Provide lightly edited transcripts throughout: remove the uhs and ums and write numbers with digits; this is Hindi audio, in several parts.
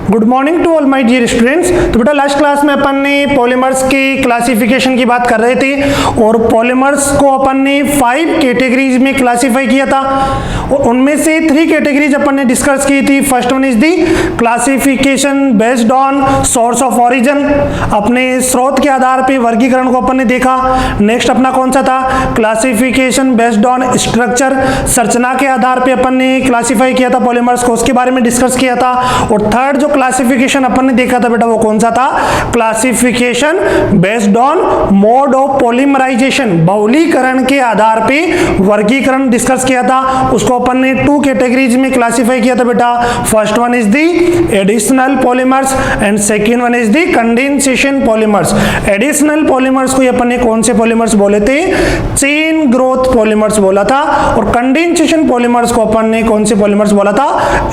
Good morning to all my dear students. तो बेटा लास्ट क्लास में अपन ने पॉलीमर्स की क्लासिफिकेशन की बात कर रहे थे और पॉलीमर्स को अपन ने 5 कैटेगरीज में क्लासिफाई किया था और उनमें से 3 कैटेगरीज अपन ने डिस्कस की थी। First one is the classification based on source of origin, अपने स्रोत के आधार पे वर्गीकरण को अपन ने देखा। नेक्स्ट अपना कौन सा था, क्लासिफिकेशन बेस्ड ऑन स्ट्रक्चर, संरचना के आधार पे अपन ने क्लासिफाई किया था पॉलीमर्स को, उसके बारे में डिस्कस किया था। और थर्ड जो क्लासिफिकेशन अपन ने देखा था बेटा वो कौन सा था, classification based on mode of polymerization, बहुलीकरण के आधार पे वर्गीकरण डिस्कस किया था। उसको अपन ने 2 कैटेगरीज में क्लासिफाई किया था बेटा। First one is the additional polymers and second one is the condensation polymers. Additional polymers को अपन ने कौन से पॉलीमर्स बोले थे, चेन ग्रोथ पॉलीमर्स बोला था। और कंडेंसेशन पॉलीमर्स को अपन ने कौन से पॉलीमर्स बोला था,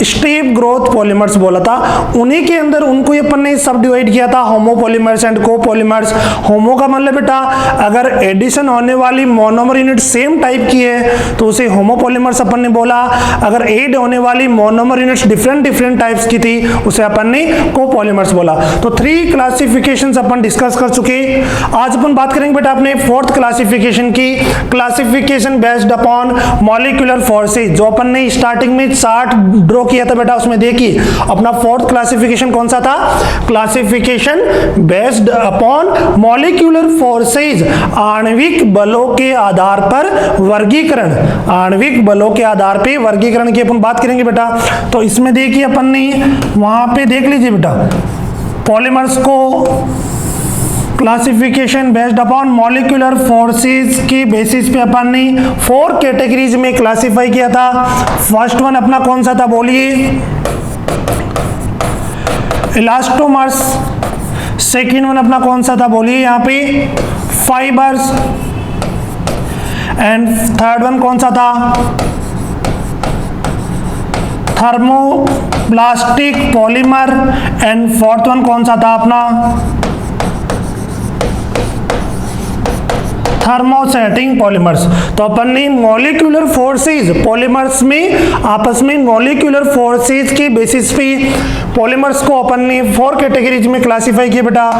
स्टेप ग्रोथ पॉलीमर्स बोला था। उन्हीं के अंदर उनको अपन ने सब डिवाइड किया था, होमोपॉलीमर्स एंड कोपॉलीमर्स। होमो का मतलब बेटा अगर एडिशन होने वाली मोनोमर यूनिट सेम टाइप की है तो उसे होमोपॉलीमर्स अपन ने बोला। अगर ऐड होने वाली मोनोमर यूनिट्स डिफरेंट टाइप्स की थी उसे अपन ने कोपॉलीमर्स बोला। तो 3 क्लासिफिकेशंस अपन डिस्कस कर चुके। आज अपन बात करेंगे बेटा अपने 4th क्लासिफिकेशन की, classification based upon molecular forces. जो अपन ने स्टार्टिंग में चार्ट ड्रॉ किया था बेटा उसमें देखिए अपना 4th क्लासिफिकेशन कौन सा था, classification based upon molecular forces, आणविक बलों के आधार पर वर्गीकरण। आणविक बलों के आधार पे वर्गीकरण की अपन बात करेंगे बेटा। तो इसमें देखिए अपन ने वहां पे देख लीजिए बेटा पॉलीमर्स को classification based upon molecular forces की बेसिस पे अपन ने 4 कैटेगरीज में क्लासिफाई किया था। फर्स्ट वन अपना कौन सा था बोलिए, इलास्टोमर्स। सेकेंड वन अपना कौन सा था बोलिए यहाँ पे, फाइबर्स। एंड थर्ड वन कौन सा था, thermoplastic polymer. And fourth one कौन सा था अपना, थर्मोसेटिंग पॉलीमर्स। तो अपन ने मॉलिक्यूलर फोर्सेज पॉलीमर्स में आपस में मॉलिक्यूलर फोर्सेज के बेसिस पे पॉलीमर्स को अपन ने 4 कैटेगरीज में क्लासिफाई किया बेटा।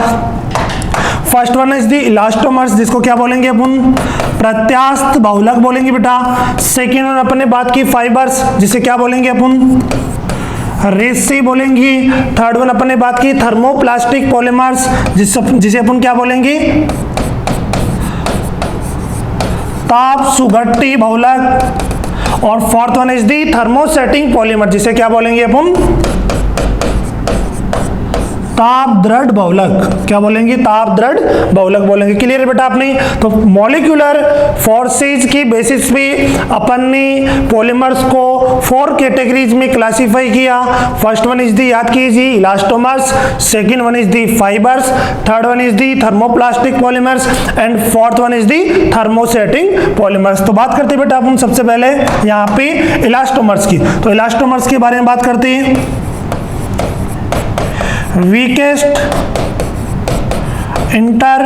First one is the elastomers, जिसको क्या बोलेंगे अपन, प्रत्यास्थ बहुलक बोलेंगे बेटा। सेकेंड वन अपन ने बात की फाइबर्स, जिसे क्या बोलेंगे अपन, रेसे बोलेंगे। थर्ड वन अपन ने बात की थर्मोप्लास्टिक पॉलीमर्स, जिसे अपन क्या बोलेंगे, ताप सुघट्टी बहुलक। और fourth one is the thermosetting polymer, जिसे क्या बोलेंगे अपन, ताप दृढ़ बहुलक। क्या बोलेंगे, ताप दृढ़ बहुलक बोलेंगे। क्लियर है बेटा आपने। तो मॉलिक्यूलर फोर्सेज की बेसिस पे अपन ने पॉलीमर्स को 4 कैटेगरीज में क्लासिफाई किया। फर्स्ट वन इज दी, याद कीजिए, elastomers. Second one is the fibres. Third one is the thermoplastic polymers and fourth one is the thermosetting polymers. तो बात करते हैं बेटा अपन सबसे पहले यहाँ पे इलास्टोमर्स की। तो इलास्टोमर्स के बारे में बात करते हैं। Weakest inter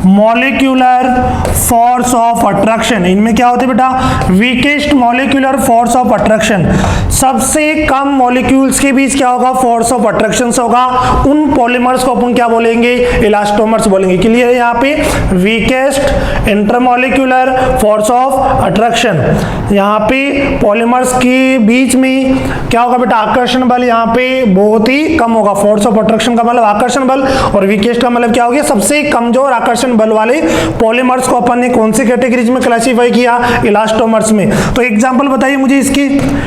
molecular force of attraction, इनमें क्या होते हैं बेटा, weakest molecular force of attraction. सबसे कम मॉलिक्यूल्स के बीच क्या होगा, फोर्स ऑफ अट्रैक्शन होगा। उन पॉलीमर्स को अपन क्या बोलेंगे, इलास्टोमर्स बोलेंगे। क्लियर है यहाँ पे, weakest intermolecular force of attraction. यहाँ पे पॉलीमर्स के बीच में क्या होगा बेटा, आकर्षण बल यहाँ पे बहुत ही कम होगा। फोर्स ऑफ अट्रैक्शन का मतलब आकर्षण बल और वीकेस्ट का मतलब क्या हो गया, सबसे कमजोर आकर्षण बल वाले पॉलीमर्स को अपन ने कौन सी कैटेगरीज में क्लासिफाई किया, इलास्टोमर्स में। तो एग्जांपल बताइए मुझे इसकी,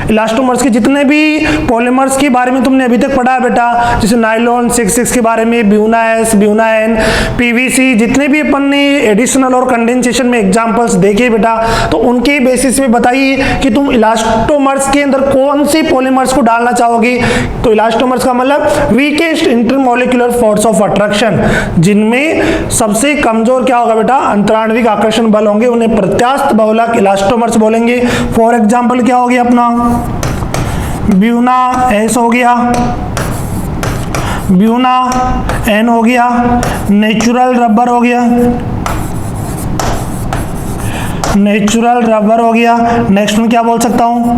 इलास्टोमर्स के जितने भी पॉलीमर्स के बारे में तुमने अभी तक पढ़ा है बेटा, जैसे नायलॉन 6 के बारे में, Buna S, Buna N, PVC, जितने भी अपन ने एडिशनल और कंडेंसेशन में एग्जांपल्स देखे बेटा, तो उनके बेसिस में बताइए कि तुम इलास्टोमर्स के अंदर कौन से पॉलीमर्स को डालना चाहोगे। तो इलास्टोमर्स का मतलब weakest intermolecular force of attraction, जिनमें सबसे कमजोर क्या होगा बेटा, अंतराण्विक आकर्षण बल होंगे, उन्हें प्रत्यास्थ बहुलक इलास्टोमर्स बोलेंगे। फॉर एग्जांपल क्या हो गया अपना, ब्यूना एस हो गया, ब्यूना एन हो गया, नेचुरल रबर हो गया, नेचुरल रबर हो गया। नेक्स्ट में क्या बोल सकता हूं,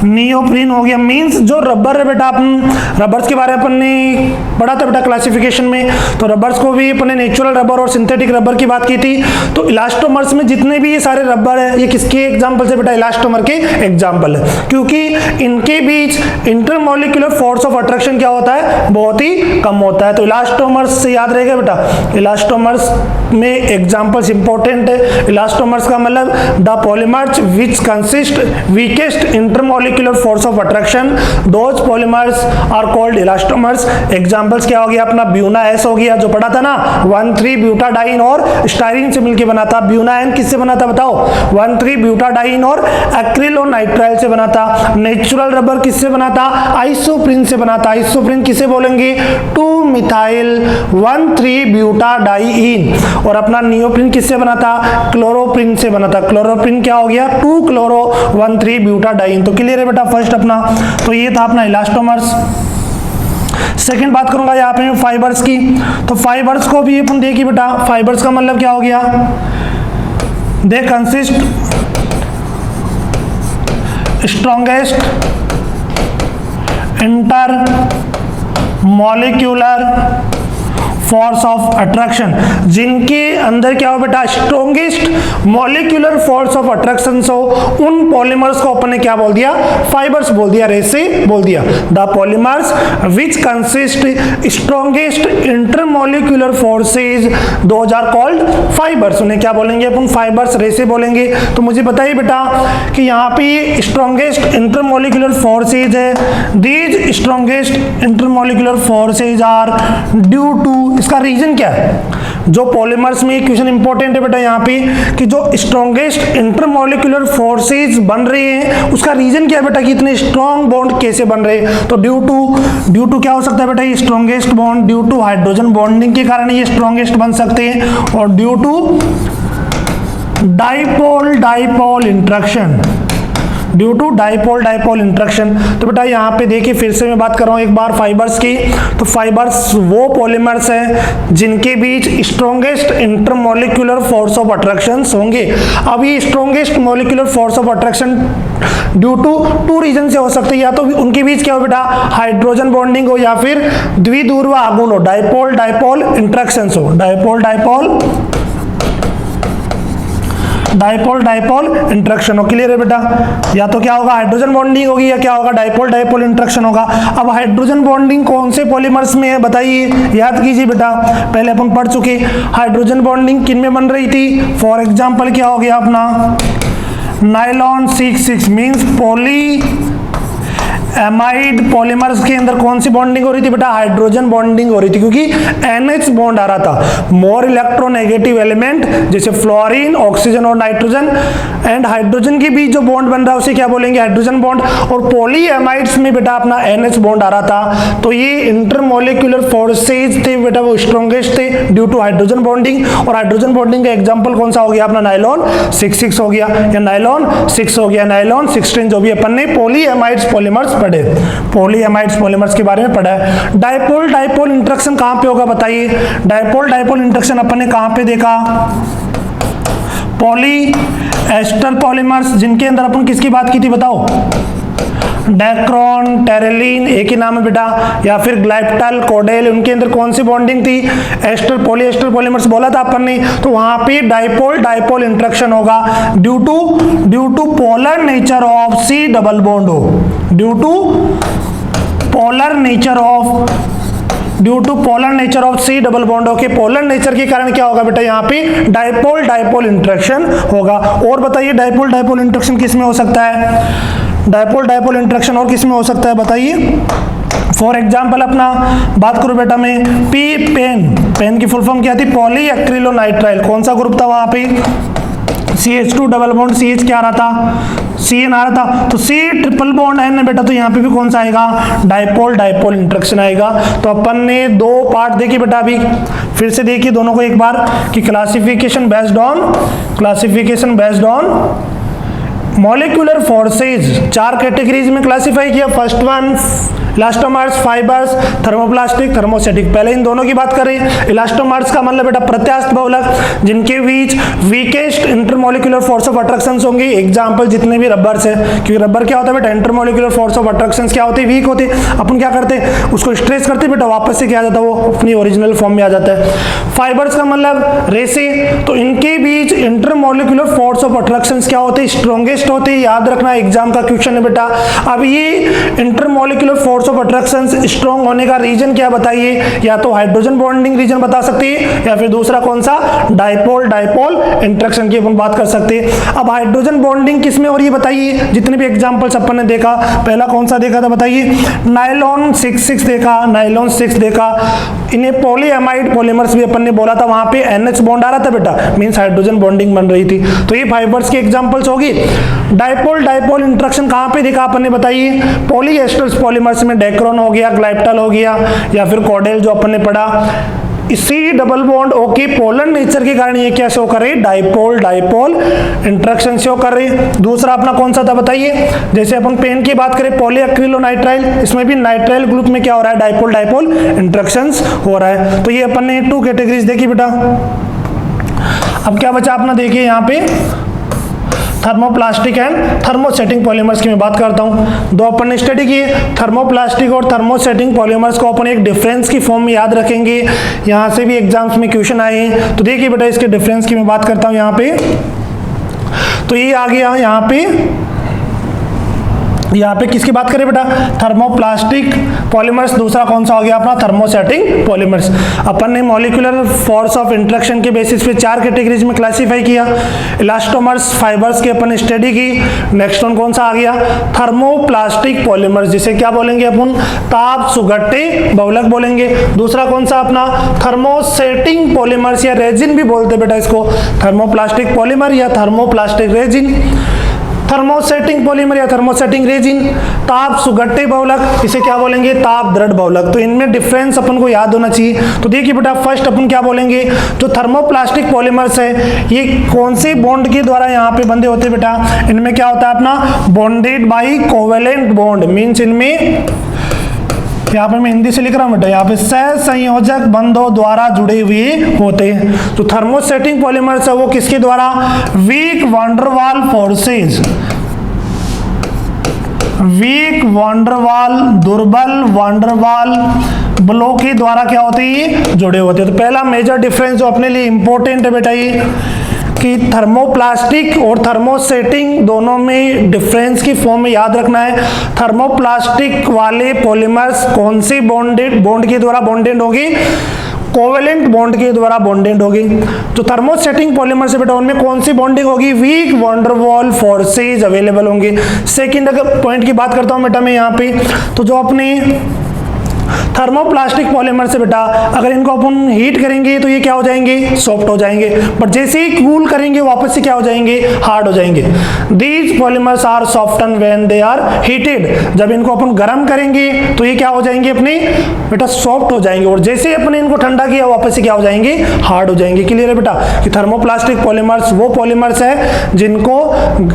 नियोप्रीन हो गया, मींस जो रबर है बेटा, अपन रबर्स के बारे में अपन ने पढ़ा था बेटा क्लासिफिकेशन में, तो रबर्स को भी अपन ने नेचुरल रबर और सिंथेटिक रबर की बात की थी। तो इलास्टोमर्स में जितने भी ये सारे रबर है, ये किसके एग्जाम्पल है बेटा? इलास्टोमर के एग्जाम्पल है, क्योंकि इनके बीच इंटरमोलिकुलर फोर्स ऑफ अट्रैक्शन क्या होता है? बहुत ही कम होता है। तो इलास्टोमर्स से याद रहेगा बेटा, इलास्टोमर्स में एग्जाम्पल्स इंपॉर्टेंट है। इलास्टोमर्स का मतलब the polymers which consist weakest intermolecular force of attraction, those polymers are called elastomers. Examples क्या हो गया अपना? ब्यूना एस हो गया, जो पढ़ा था ना, 1,3-ब्यूटाडाइन और स्टाइरिन से मिलकर बना था। ब्यूना एन किससे बना था बताओ? 1,3-ब्यूटाडाइन और एक्रिलोनाइट्राइल से बना था। नेचुरल रबर किससे बना था? आइसोप्रीन से बना था। आइसोप्रीन किसे बोलेंगे? 2-मिथाइल-1,3-ब्यूटाडाइन। और अपना नियोप्रीन किससे बना था? क्लोरोप्रीन से बना था। क्लोरोप्रीन क्या हो गया? 2-क्लोरो-1,3-ब्यूटाडाइन। तो क्लियर है बेटा फर्स्ट अपना, तो ये था अपना इलास्टोमर्स। सेकंड बात करूंगा यहाँ पे फाइबर्स की। तो फाइबर्स को भी अपन देखिए बेटा, फाइबर्स का मतलब क्या हो गया? They consist strongest inter molecular force of attraction, जिनके अंदर क्या हो बेटा? Strongest molecular force of attraction हो, उन पॉलीमर्स को अपन ने क्या बोल दिया? फाइबर्स बोल दिया, रेसे बोल दिया। The polymers which consist strongest intermolecular forces, those are called fibres. उन्हें क्या बोलेंगे अपन? फाइबर्स, रेसे बोलेंगे। तो मुझे बताइए बेटा कि यहाँ पे स्ट्रॉन्गेस्ट इंटरमॉलिक्यूलर फोर्सेज है, these strongest intermolecular forces are due to, इसका रीजन क्या है? जो पॉलीमर्स में क्वेश्चन इंपॉर्टेंट है बेटा यहाँ पे, कि जो स्ट्रॉन्गेस्ट इंटरमॉलिक्यूलर फोर्सेज बन रहे हैं, उसका रीजन क्या है बेटा कि इतने स्ट्रॉन्ग बॉन्ड कैसे बन रहे हैं? तो ड्यू टू क्या हो सकता है बेटा? ये strongest bond due to hydrogen bonding के कारण ये स्ट्रॉन्गेस्ट बन सकते हैं, और due to dipole interaction, due to dipole interaction. तो बेटा यहाँ पे देखिए, फिर से मैं बात कर रहा हूँ एक बार फाइबर्स की। तो फाइबर्स वो पॉलीमर्स हैं जिनके बीच strongest intermolecular force of attraction होंगे। अब ये strongest molecular force of attraction due to two reason से हो सकते हैं, या तो उनके बीच क्या हो बेटा? हाइड्रोजन बॉन्डिंग हो, या फिर द्विध्रुव आघूर्ण हो, डाइपोल इंटरेक्शन हो। डाइपोल इंटरेक्शन हो। क्लियर है बेटा? या तो क्या होगा? हाइड्रोजन बॉन्डिंग होगी, या क्या होगा? डाइपोल इंटरेक्शन होगा। अब हाइड्रोजन बॉन्डिंग कौन से पॉलीमर्स में है बताइए? याद कीजिए बेटा, पहले अपन पढ़ चुके। हाइड्रोजन बॉन्डिंग किन में बन रही थी? फॉर एग्जांपल क्या हो गया अपना? Nylon 6 means poly amide polymers के अंदर कौन सी बॉन्डिंग हो रही थी बेटा? हाइड्रोजन बॉन्डिंग हो रही थी, क्योंकि NH बॉन्ड आ रहा था। मोर इलेक्ट्रोनेगेटिव एलिमेंट जैसे फ्लोरीन, ऑक्सीजन और नाइट्रोजन एंड हाइड्रोजन के बीच जो बॉन्ड बन रहा है उसे क्या बोलेंगे? Hydrogen bond. और पॉली एमाइड्स में बेटा अपना NH बॉन्ड आ रहा था। तो ये इंटरमॉलिक्यूलर फोर्सेज थे बेटा, वो स्ट्रॉन्गेस्ट थे ड्यू टू हाइड्रोजन बॉन्डिंग। और हाइड्रोजन बॉन्डिंग का एग्जाम्पल कौन सा हो गया अपना? नायलॉन 6 हो गया, या नायलॉन 6 हो गया, नायलॉन 16, जो भी अपन ने पॉली एमाइड्स पॉलीमर्स पढ़े, पॉलीएमाइड्स पॉलीमर्स के बारे में पढ़ा है। डाइपोल इंटरेक्शन कहां पे होगा बताइए? डाइपोल इंटरेक्शन अपन ने कहां पे देखा? पॉली एस्टर पॉलीमर्स, जिनके अंदर अपन किसकी बात की थी बताओ? डेक्रोन, टेरेलिन, एक ही नाम है बेटा, या फिर ग्लाइप्टल, कोडेल, उनके अंदर कौन सी बॉन्डिंग थी? एस्टर पॉलीएस्टर पॉलीमर्स बोला था अपन ने। तो वहां पे डाइपोल इंटरेक्शन होगा due to polar nature of C double bond हो, due to polar nature of C double bond के पोलर नेचर के कारण क्या होगा बेटा? यहाँ पे डाइपोल इंटरेक्शन होगा। और बताइए डाइपोल इंटरेक्शन किस में हो सकता है? डाइपोल इंटरेक्शन और किस में हो सकता है बताइए? फॉर एग्जाम्पल अपना बात करूं बेटा मैं, पेन की फुल फॉर्म क्या थी? Poly acrylonitrile. कौन सा ग्रुप था वहां पे? CH2 डबल बॉन्ड CH क्या आ रहा था? CN आ रहा था। तो C ट्रिपल बॉन्ड N है बेटा, तो यहाँ पे भी कौन सा आएगा? डाइपोल इंटरेक्शन आएगा। तो अपन ने दो पार्ट देखिए बेटा, अभी फिर से देखिए दोनों को एक बार, कि classification based on molecular forces 4 categories में क्लासिफाई किया। First one elastomers, fibres, thermoplastic, thermostatic. पहले इन दोनों की बात करें। इलास्टोमर्स का मतलब बेटा प्रत्यास्थ बहुलक, जिनके बीच weakest intermolecular force of attraction होंगे। एग्जांपल जितने भी रबर से, क्योंकि रबर क्या होता है बेटा, इंटरमोलिकुलर फोर्स ऑफ अट्रैक्शन क्या होती है, वीक होती है। अपन क्या करते हैं, उसको स्ट्रेच करते बेटा, वापस से क्या आ जाता है, वो अपनी ओरिजिनल फॉर्म में आ जाता है। फाइबर्स का मतलब रेसे, तो इनके बीच इंटरमोलिकुलर फोर्स ऑफ अट्रैक्शन क्या होते हैं, स्ट्रॉन्गेस्ट होते हैं। याद रखना, एग्जाम का क्वेश्चन है बेटा। अब ये intermolecular force of attraction strong होने का रीजन क्या बताइए, या तो हाइड्रोजन बॉन्डिंग रीजन बता सकती है, या फिर दूसरा कौन सा, डाइपोल डाइपोल इंटरेक्शन की अपन बात कर सकते हैं। अब हाइड्रोजन बॉन्डिंग किस में हो रही है बताइए, जितने भी एग्जांपल्स अपन ने देखा, पहला कौन सा देखा था बताइए, नायलॉन 6 देखा, नायलॉन 6 देखा। इन्हें पॉलीएमाइड पॉलीमर्स भी अपन ने बोला था, वहां पे NH बॉन्ड आ रहा था बेटा, मींस हाइड्रोजन बॉन्डिंग बन रही थी। तो ये फाइबर्स की एग्जांपल्स होगी। डाइपोल डाइपोल इंटरेक्शन कहां पे देखा अपन ने बताइए, पॉलीएस्टर्स पॉलीमर्स में डेक्रोन हो गया, ग्लाइप्टल हो गया, या फिर कॉडेल जो अपन ने पढ़ा। इसी double bond okay polar nature के कारण ये क्या शो कर रही है, डाइपोल डाइपोल इंटरेक्शन शो कर रही है। दूसरा अपना कौन सा था बताइए, जैसे अपन पेन की बात करें पॉलीएक्रिलोनाइट्राइल, इसमें भी नाइट्राइल ग्रुप में क्या हो रहा है, डाइपोल डाइपोल इंटरेक्शंस हो रहा है। तो ये अपन ने 2 कैटेगरीज देखी बेटा। अब क्या बचा अपना, देखिए यहाँ पे थर्मोप्लास्टिक एंड थर्मोसेटिंग पॉलीमर्स की मैं बात करता हूं। 2 अपन ने स्टडी की, थर्मोप्लास्टिक और थर्मोसेटिंग पॉलीमर्स को अपन एक डिफरेंस की फॉर्म में याद रखेंगे। यहां से भी एग्जाम्स में क्वेश्चन आए हैं, तो देखिए बेटा इसके डिफरेंस की मैं बात करता हूं यहाँ पे। तो ये आ गया यहाँ पे किसकी बात करें बेटा, थर्मोप्लास्टिक पॉलीमर्स। दूसरा कौन सा हो गया अपना, थर्मोसेटिंग पॉलीमर्स। अपन ने मॉलिक्यूलर फोर्स ऑफ इंटरेक्शन के बेसिस पे 4 कैटेगरीज में क्लासिफाई किया। इलास्टोमर्स, फाइबर्स की अपन स्टडी की। नेक्स्ट वन कौन सा आ गया, थर्मोप्लास्टिक पॉलीमर्स, जिसे क्या बोलेंगे अपन, ताप सुगट्टे बहुलक बोलेंगे। दूसरा कौन सा अपना, थर्मोसेटिंग पॉलीमर्स या रेजिन भी बोलते बेटा इसको, थर्मोप्लास्टिक पॉलीमर या थर्मोप्लास्टिक रेजिन। थर्मोसेटिंग पॉलीमर या थर्मोसेटिंग रेजिन, ताप सुगट्टे बहुलक, इसे क्या बोलेंगे, ताप दृढ़ बहुलक। तो इनमें डिफरेंस अपन को याद होना चाहिए। तो देखिए बेटा फर्स्ट अपन क्या बोलेंगे, जो थर्मोप्लास्टिक पॉलीमर्स है ये कौन से बॉन्ड के द्वारा यहाँ पे बंधे होते हैं बेटा, इनमें क्या होता है अपना, bonded by covalent bond, means इनमें, यहाँ पे मैं हिंदी से लिख रहा हूँ बेटा, यहाँ पे सहसंयोजक बंधों द्वारा जुड़े हुए होते हैं। तो थर्मोसेटिंग पॉलीमर्स है वो किसके द्वारा, weak van der Waals forces, weak van der Waals, दुर्बल वांडरवाल बलों के द्वारा क्या होते हैं, जुड़े होते हैं। तो पहला मेजर डिफरेंस जो अपने लिए इंपॉर्टेंट है बेटा ये, कि थर्मोप्लास्टिक और थर्मोसेटिंग दोनों में डिफरेंस की फॉर्म में याद रखना है। थर्मोप्लास्टिक वाले पॉलीमर्स कौन से बॉन्ड के द्वारा बॉन्डेड होगी, कोवेलेंट बॉन्ड के द्वारा बॉन्डेड होगी। तो थर्मोसेटिंग पॉलीमर से बेटा उनमें कौन सी बॉन्डिंग होगी, वीक वांडरवाल फोर्सेज अवेलेबल होंगे। सेकंड अगर पॉइंट की बात करता हूं बेटा मैं यहाँ पे, तो जो अपने थर्मोप्लास्टिक पॉलीमर से बेटा अगर इनको अपन हीट करेंगे तो ये क्या हो जाएंगे, सॉफ्ट हो जाएंगे, बट जैसे ही कूल करेंगे वापस से क्या हो जाएंगे, हार्ड हो जाएंगे। These polymers are soften when they are heated, जब इनको अपन गर्म करेंगे तो ये क्या हो जाएंगे अपने बेटा, सॉफ्ट हो जाएंगे, और जैसे अपने इनको ठंडा किया वापस से क्या हो जाएंगे, हार्ड हो जाएंगे। क्लियर है बेटा कि थर्मोप्लास्टिक पॉलीमर्स वो पॉलीमर्स है जिनको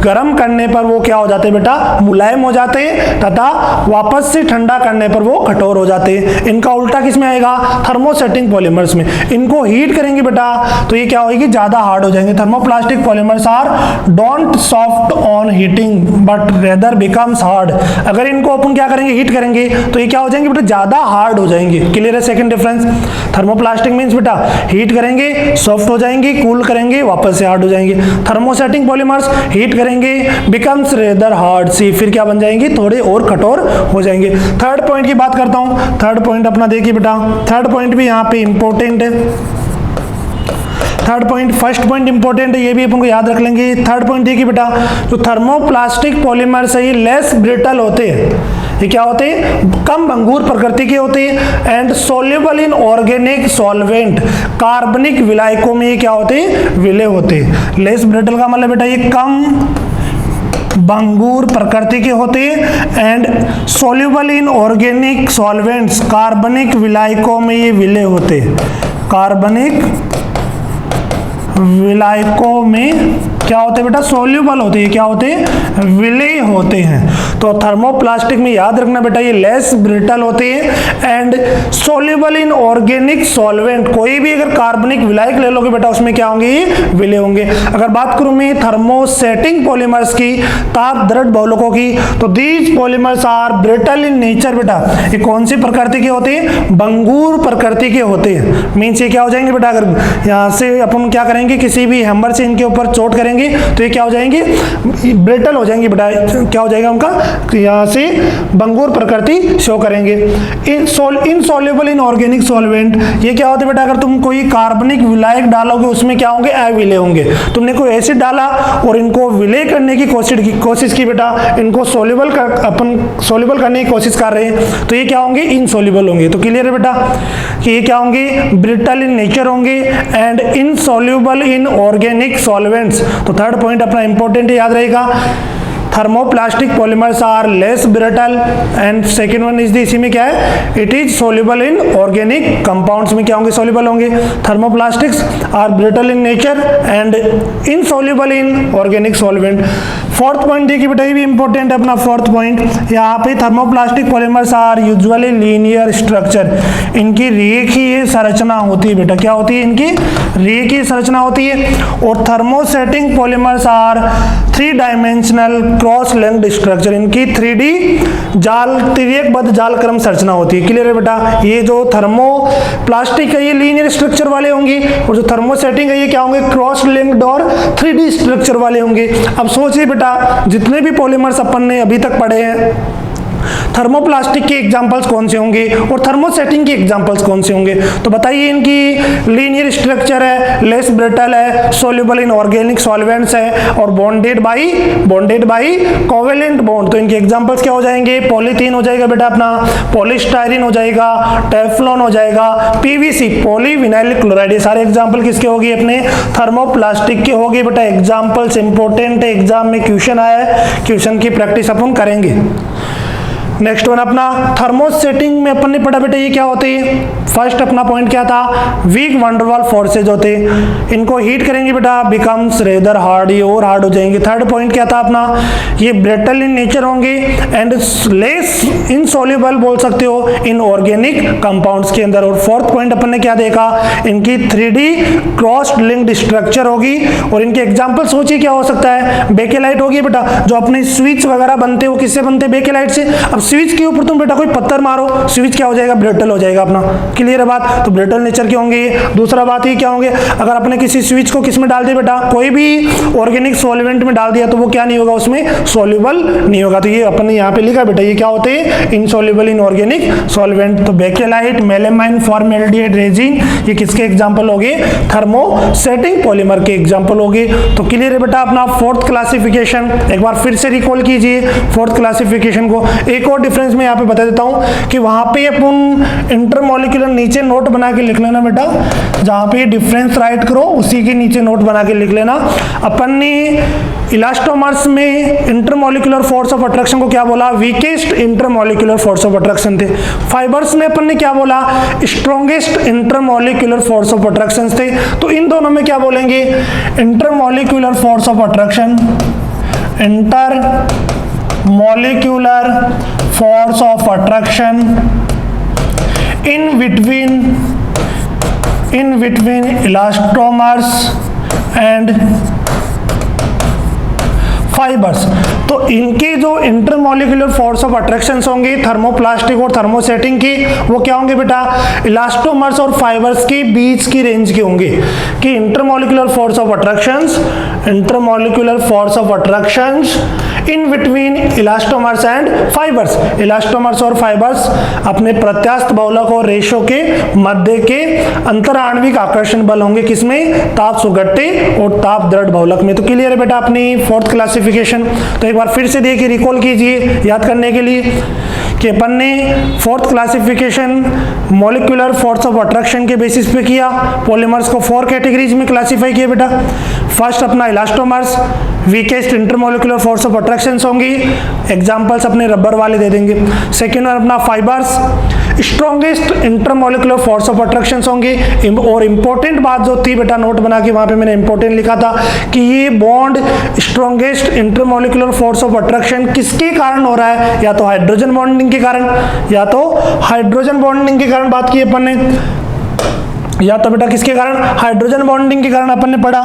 गर्म करने पर वो क्या हो जाते हैं बेटा, मुलायम हो जाते हैं, तथा वापस से ठंडा करने पर वो कठोर हो जाते हैं। इनका उल्टा किसमें आएगा, थर्मोसेटिंग पॉलीमर्स में। इनको हीट करेंगे बेटा तो ये क्या होगी, ज्यादा हार्ड हो जाएंगे। Thermoplastic polymers are don't soft on heating but rather becomes hard, अगर इनको अपन क्या करेंगे, हीट करेंगे तो ये क्या हो जाएंगे बेटा, ज्यादा हार्ड हो जाएंगे। क्लियर है सेकंड डिफरेंस। थर्मोप्लास्टिक मींस बेटा हीट करेंगे सॉफ्ट हो जाएंगे, कूल करेंगे वापस से हार्ड हो जाएंगे। थर्मोसेटिंग पॉलीमर्स हीट करेंगे बिकम्स रेदर हार्ड, सी फिर क्या बन जाएंगे, थोड़े और कठोर हो जाएंगे। थर्ड पॉइंट की बात करता हूं, थर्ड पॉइंट अपना देखिए बेटा, थर्ड पॉइंट भी यहाँ पे इंपॉर्टेंट है। Third point, first point important है, ये भी अपन को याद रख लेंगे। थर्ड पॉइंट देखिए बेटा, जो थर्मोप्लास्टिक पॉलीमर से ही लेस ब्रिटल होते हैं, ये क्या होते हैं, कम भंगुर प्रकृति के होते हैं, and soluble in organic solvent, कार्बनिक विलायकों में ये क्या होते हैं, विलय होते हैं। लेस ब्रिटल का मतलब बेटा ये कम भंगुर प्रकृति के होते हैं, and soluble in organic solvents, कार्बनिक विलायकों में ये विलय होते हैं, कार्बनिक विलायकों में क्या होते हैं बेटा, सोल्यूबल होते हैं। क्या होते हैं, विलेय होते हैं। तो थर्मोप्लास्टिक में याद रखना बेटा ये लेस ब्रिटल होते हैं and soluble in organic solvent. कोई भी अगर कार्बनिक विलायक ले लोगे बेटा उसमें क्या होंगे, ये विलेय होंगे। अगर बात करूं मैं थर्मोसेटिंग पॉलीमर्स की, ताप दृढ़ बहुलकों की, तो these polymers are brittle in nature. बेटा ये कौन सी प्रकृति के होते हैं, भंगुर प्रकृति के होते हैं। मीन्स ये क्या हो जाएंगे बेटा, अगर यहाँ से अपन क्या करेंगे, किसी भी हैमर से इनके ऊपर चोट करेंगे तो ये क्या हो जाएंगे, ब्रिटल हो जाएंगे बेटा। क्या हो जाएगा उनका, यहाँ से भंगुर प्रकृति शो करेंगे। इनसॉल्युबल इन ऑर्गेनिक सॉल्वेंट, ये क्या होते हैं बेटा, अगर तुम कोई कार्बनिक विलायक डालोगे उसमें क्या होंगे, अविलेय होंगे। तुमने कोई एसिड डाला और इनको विलेय करने की कोशिश की बेटा, इनको सोल्यूबल करने की कोशिश कर रहे हैं, तो ये क्या होंगे, इनसॉल्युबल होंगे। तो क्लियर है बेटा कि ये क्या होंगे, ब्रिटल इन नेचर होंगे and insoluble in organic solvents. तो थर्ड पॉइंट अपना इंपॉर्टेंट याद रहेगा, thermoplastic polymers are less brittle and second one is the, इसी में क्या है, it is soluble in organic compounds में क्या होंगे, सोल्यूबल होंगे। Thermoplastics are brittle in nature and insoluble in organic solvent. Fourth point देखिए बेटा, ये भी इंपॉर्टेंट है अपना फोर्थ पॉइंट। यहाँ पे thermoplastic polymers are usually linear structure, इनकी रेखीय संरचना होती है बेटा। क्या होती है, इनकी रेखीय संरचना होती है। और thermosetting polymers are 3 dimensional cross linked structure, इनकी 3D जाल तिर्यकबद्ध जाल क्रम संरचना होती है। क्लियर है बेटा, ये जो थर्मोप्लास्टिक है ये लीनियर स्ट्रक्चर वाले होंगे और जो थर्मोसेटिंग है ये क्या होंगे, क्रॉस लिंक्ड और 3D स्ट्रक्चर वाले होंगे। अब सोचिए बेटा, जितने भी पॉलीमर्स अपन ने अभी तक पढ़े हैं, थर्मोप्लास्टिक के एग्जांपल्स कौन से होंगे और थर्मोसेटिंग के एग्जांपल्स कौन से होंगे, तो बताइए। इनकी लीनियर स्ट्रक्चर है, लेस ब्रिटल है, सोल्यूबल इन ऑर्गेनिक सॉल्वेंट्स है और बॉन्डेड बाय कोवेलेंट बॉन्ड। तो इनके एग्जांपल्स क्या हो जाएंगे, पॉलीथीन हो जाएगा बेटा अपना, पॉलीस्टाइरीन हो जाएगा, टेफ्लॉन हो जाएगा, पीवीसी पॉलीविनाइल क्लोराइड। ये सारे एग्जांपल किसके होंगे, अपने थर्मोप्लास्टिक के होंगे बेटा। एग्जांपल्स इंपॉर्टेंट है, एग्जाम में क्वेश्चन आया है, क्वेश्चन की प्रैक्टिस अपन करेंगे। नेक्स्ट वन अपना थर्मोसेटिंग में अपन ने पढ़ा बेटा ये क्या होते हैं। फर्स्ट अपना पॉइंट क्या था, वीक वंडरवाल फोर्सेज होते हैं, इनको हीट करेंगे बेटा, बिकम्स रेदर हार्ड, ये और हार्ड हो जाएंगे। थर्ड पॉइंट क्या था अपना, ये ब्रिटल इन नेचर होंगे एंड लेस इनसॉल्युबल बोल सकते हो इन ऑर्गेनिक कंपाउंड्स के अंदर। और फोर्थ पॉइंट अपन ने क्या देखा, इनकी 3D क्रॉस लिंक्ड स्ट्रक्चर होगी और इनके एग्जाम्पल सोचिए क्या हो सकता है, बेकेलाइट होगी बेटा, जो अपने स्विच वगैरह बनते हो किससे बनते हैं, बेकेलाइट से। अब स्विच के ऊपर तुम बेटा कोई पत्थर मारो, स्विच क्या हो जाएगा, ब्रिटल हो जाएगा अपना। क्लियर है बात, तो ब्रिटल नेचर के होंगे। दूसरा बात ये क्या होंगे, अगर अपने किसी स्विच को किस में डाल दिया बेटा, कोई भी ऑर्गेनिक सॉल्वेंट में डाल दिया तो वो क्या नहीं होगा, उसमें सॉल्युबल नहीं होगा। तो ये अपन ने यहाँ पे लिखा बेटा ये क्या होते हैं, इनसॉल्युबल इन ऑर्गेनिक सॉल्वेंट। तो बेकेलाइट, मेलामाइन, फॉर्मेल्डिहाइड, रेजिन, ये किसके एग्जाम्पल हो गए, थर्मोसेटिंग पॉलीमर के एग्जाम्पल हो गए। तो क्लियर है बेटा अपना फोर्थ क्लासिफिकेशन। एक बार फिर से रिकॉल कीजिए फोर्थ क्लासिफिकेशन को। एक और डिफरेंस मैं यहाँ पे बता देता हूँ कि वहां पे अपन इंटरमॉलिक्यूलर नीचे नोट बना के लिख लेना बेटा, जहां पे डिफरेंस राइट करो उसी के नीचे नोट बना के लिख लेना। अपन ने इलास्टोमर्स में इंटरमॉलिक्यूलर फोर्स ऑफ अट्रैक्शन को क्या बोला, weakest intermolecular force of attraction थे। फाइबर्स में अपन ने क्या बोला, strongest intermolecular force of attraction थे। तो इन दोनों में क्या बोलेंगे, intermolecular force of attraction, intermolecular force of attraction in between elastomers and fibres. तो इनके जो इंटरमॉलिक्यूलर फोर्स ऑफ अट्रैक्शंस होंगे थर्मोप्लास्टिक और थर्मोसेटिंग की, वो क्या होंगे बेटा, इलास्टोमर्स और फाइबर्स के बीच की रेंज के होंगे। कि intermolecular force of attractions in between elastomers and fibres, elastomers और फाइबर्स अपने प्रत्यास्थ बहुलक और रेशो के मध्य के अंतराण्विक आकर्षण बल होंगे, किसमें, ताप सुगट्टे और ताप दृढ़ बहुलक में। तो क्लियर है बेटा अपनी फोर्थ क्लासिफिकेशन। तो एक बार फिर से देखिए, रिकॉल कीजिए याद करने के लिए कि अपन ने fourth classification molecular force of attraction के बेसिस पे किया। पॉलीमर्स को 4 कैटेगरीज में क्लासिफाई किया बेटा। फर्स्ट अपना elastomers, weakest intermolecular force of attraction होंगी, एग्जांपल्स अपने रबर वाले दे देंगे। सेकेंड वन अपना fibres, strongest intermolecular force of attraction होंगे। और इंपॉर्टेंट बात जो थी बेटा, नोट बना के वहां पे मैंने इंपॉर्टेंट लिखा था कि ये bond strongest intermolecular force of attraction किसके कारण हो रहा है, या तो हाइड्रोजन बॉन्डिंग के कारण, या तो हाइड्रोजन बॉन्डिंग के कारण बात की अपन ने, या तो बेटा किसके कारण, हाइड्रोजन बॉन्डिंग के कारण अपन ने पढ़ा,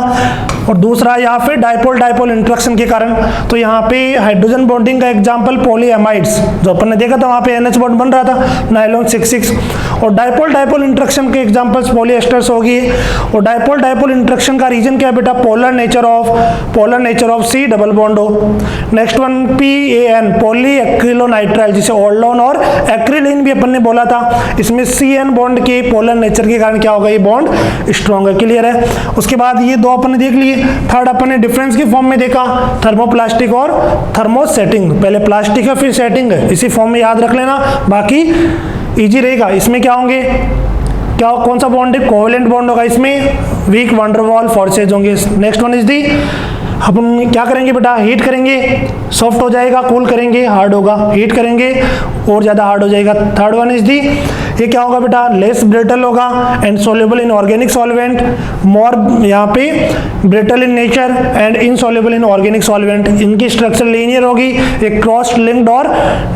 और दूसरा या फिर डाइपोल डाइपोल इंटरेक्शन के कारण। तो यहाँ पे हाइड्रोजन बॉन्डिंग का एग्जांपल पॉलीएमाइड्स जो अपन ने देखा था, वहाँ पे NH बॉन्ड बन रहा था नाइलॉन 6,6, और डाइपोल डाइपोल इंटरेक्शन के एग्जांपल्स पॉलीएस्टर्स होगी। और डाइपोल डाइपोल इंटरेक्शन का रीजन क्या है बेटा, polar nature of C double bond हो। Next one PAN polyacrylonitrile, जिसे ओल्डोन और एक्रिलिन भी अपन ने बोला था, इसमें CN बॉन्ड के पोलर नेचर के कारण क्या होगा, ये बॉन्ड स्ट्रॉन्ग है। क्लियर है। उसके बाद ये दो अपन ने देख लिए। थर्ड अपन ने डिफरेंस के फॉर्म में देखा, थर्मोप्लास्टिक और थर्मोसेटिंग। पहले प्लास्टिक है फिर सेटिंग है, इसी फॉर्म में याद रख लेना, बाकी इजी रहेगा। इसमें क्या होंगे, क्या कौन सा बॉन्ड है, कोवेलेंट बॉन्ड होगा, इसमें weak van der Waals forces होंगे। नेक्स्ट वन इज दी, अपन क्या करेंगे बेटा, हीट करेंगे, सॉफ्ट हो जाएगा, कूल करेंगे, हार्ड होगा, हीट करेंगे और ज़्यादा हार्ड हो जाएगा। थर्ड वन इज दी, ये क्या होगा बेटा, लेस ब्रिटल होगा and soluble in organic solvent, more यहाँ पे brittle in nature and insoluble in organic solvent. इनकी स्ट्रक्चर लीनियर होगी, एक क्रॉस लिंक्ड और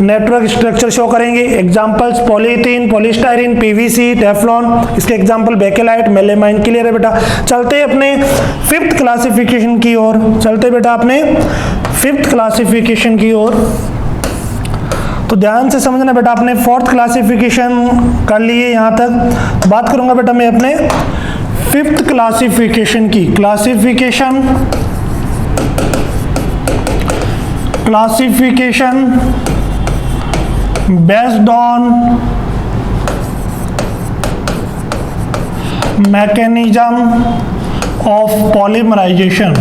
नेटवर्क स्ट्रक्चर शो करेंगे। Examples polythene, polystyrene, PVC, Teflon, इसके एग्जांपल बेकेलाइट, मेलेमाइन। क्लियर है बेटा। चलते हैं अपने फिफ्थ क्लासिफिकेशन की ओर, चलते बेटा अपने फिफ्थ क्लासिफिकेशन की ओर। तो ध्यान से समझना बेटा, अपने फोर्थ क्लासिफिकेशन कर लिए यहाँ तक। बात करूंगा बेटा मैं अपने फिफ्थ क्लासिफिकेशन की। Classification based on mechanism of polymerization.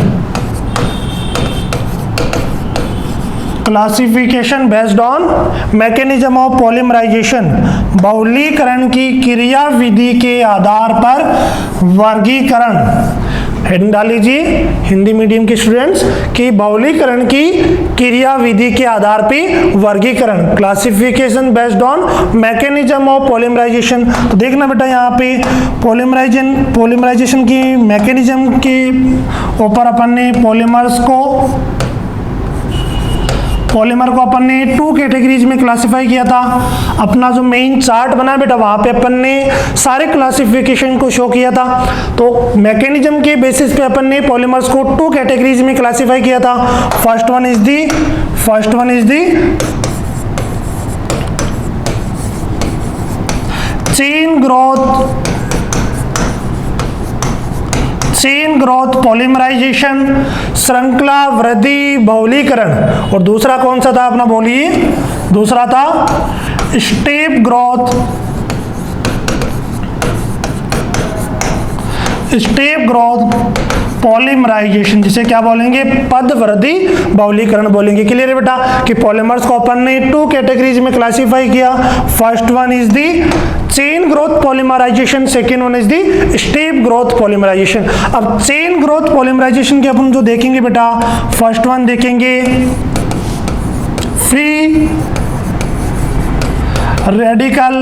Classification based on mechanism of polymerization, बहुलीकरण की क्रिया विधि के आधार पर वर्गीकरण। हेडिंग डाल लीजिए हिंदी मीडियम के स्टूडेंट्स की, बहुलीकरण की क्रिया विधि के आधार पर वर्गीकरण। Classification based on mechanism of polymerisation. तो देखना बेटा यहाँ पे पॉलीमराइजेशन की मैकेनिज्म के ऊपर अपन ने पॉलीमर को अपन ने 2 कैटेगरीज में क्लासिफाई किया था। अपना जो मेन चार्ट बना बेटा, वहां पे अपन ने सारे क्लासिफिकेशन को शो किया था। तो मैकेनिज्म के बेसिस पे अपन ने पॉलीमर्स को 2 कैटेगरीज में क्लासिफाई किया था। First one is the chain growth polymerisation, श्रृंखला वृद्धि बहुलीकरण। और दूसरा कौन सा था अपना, बोलिए, दूसरा था स्टेप ग्रोथ पॉलीमराइजेशन, जिसे क्या बोलेंगे, पद वृद्धि बहुलीकरण बोलेंगे। क्लियर है बेटा कि पॉलीमर्स को अपन ने 2 कैटेगरीज में क्लासिफाई किया। First one is the chain growth polymerisation, second one is the step growth polymerisation. अब चेन ग्रोथ पॉलीमराइजेशन के अपन जो देखेंगे बेटा, फर्स्ट वन देखेंगे फ्री रेडिकल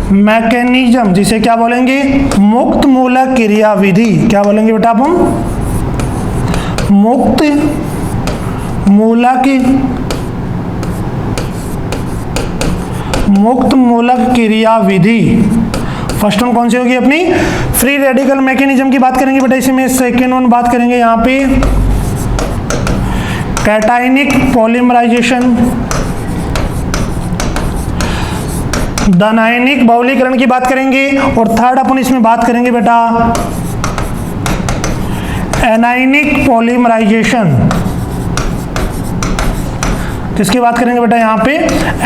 मैकेनिज्म, जिसे क्या बोलेंगे, मुक्त मूलक क्रिया विधि। क्या बोलेंगे बेटा अपन, मुक्त मूलक क्रिया विधि। फर्स्ट वन कौन सी होगी अपनी, फ्री रेडिकल मैकेनिज्म की बात करेंगे बेटा। इसी में सेकेंड वन बात करेंगे यहाँ पे कैटायनिक पॉलीमराइजेशन, धनायनिक बहुलीकरण की बात करेंगे। और थर्ड अपन इसमें बात करेंगे बेटा एनायनिक पॉलीमराइजेशन। किसकी बात करेंगे बेटा यहाँ पे,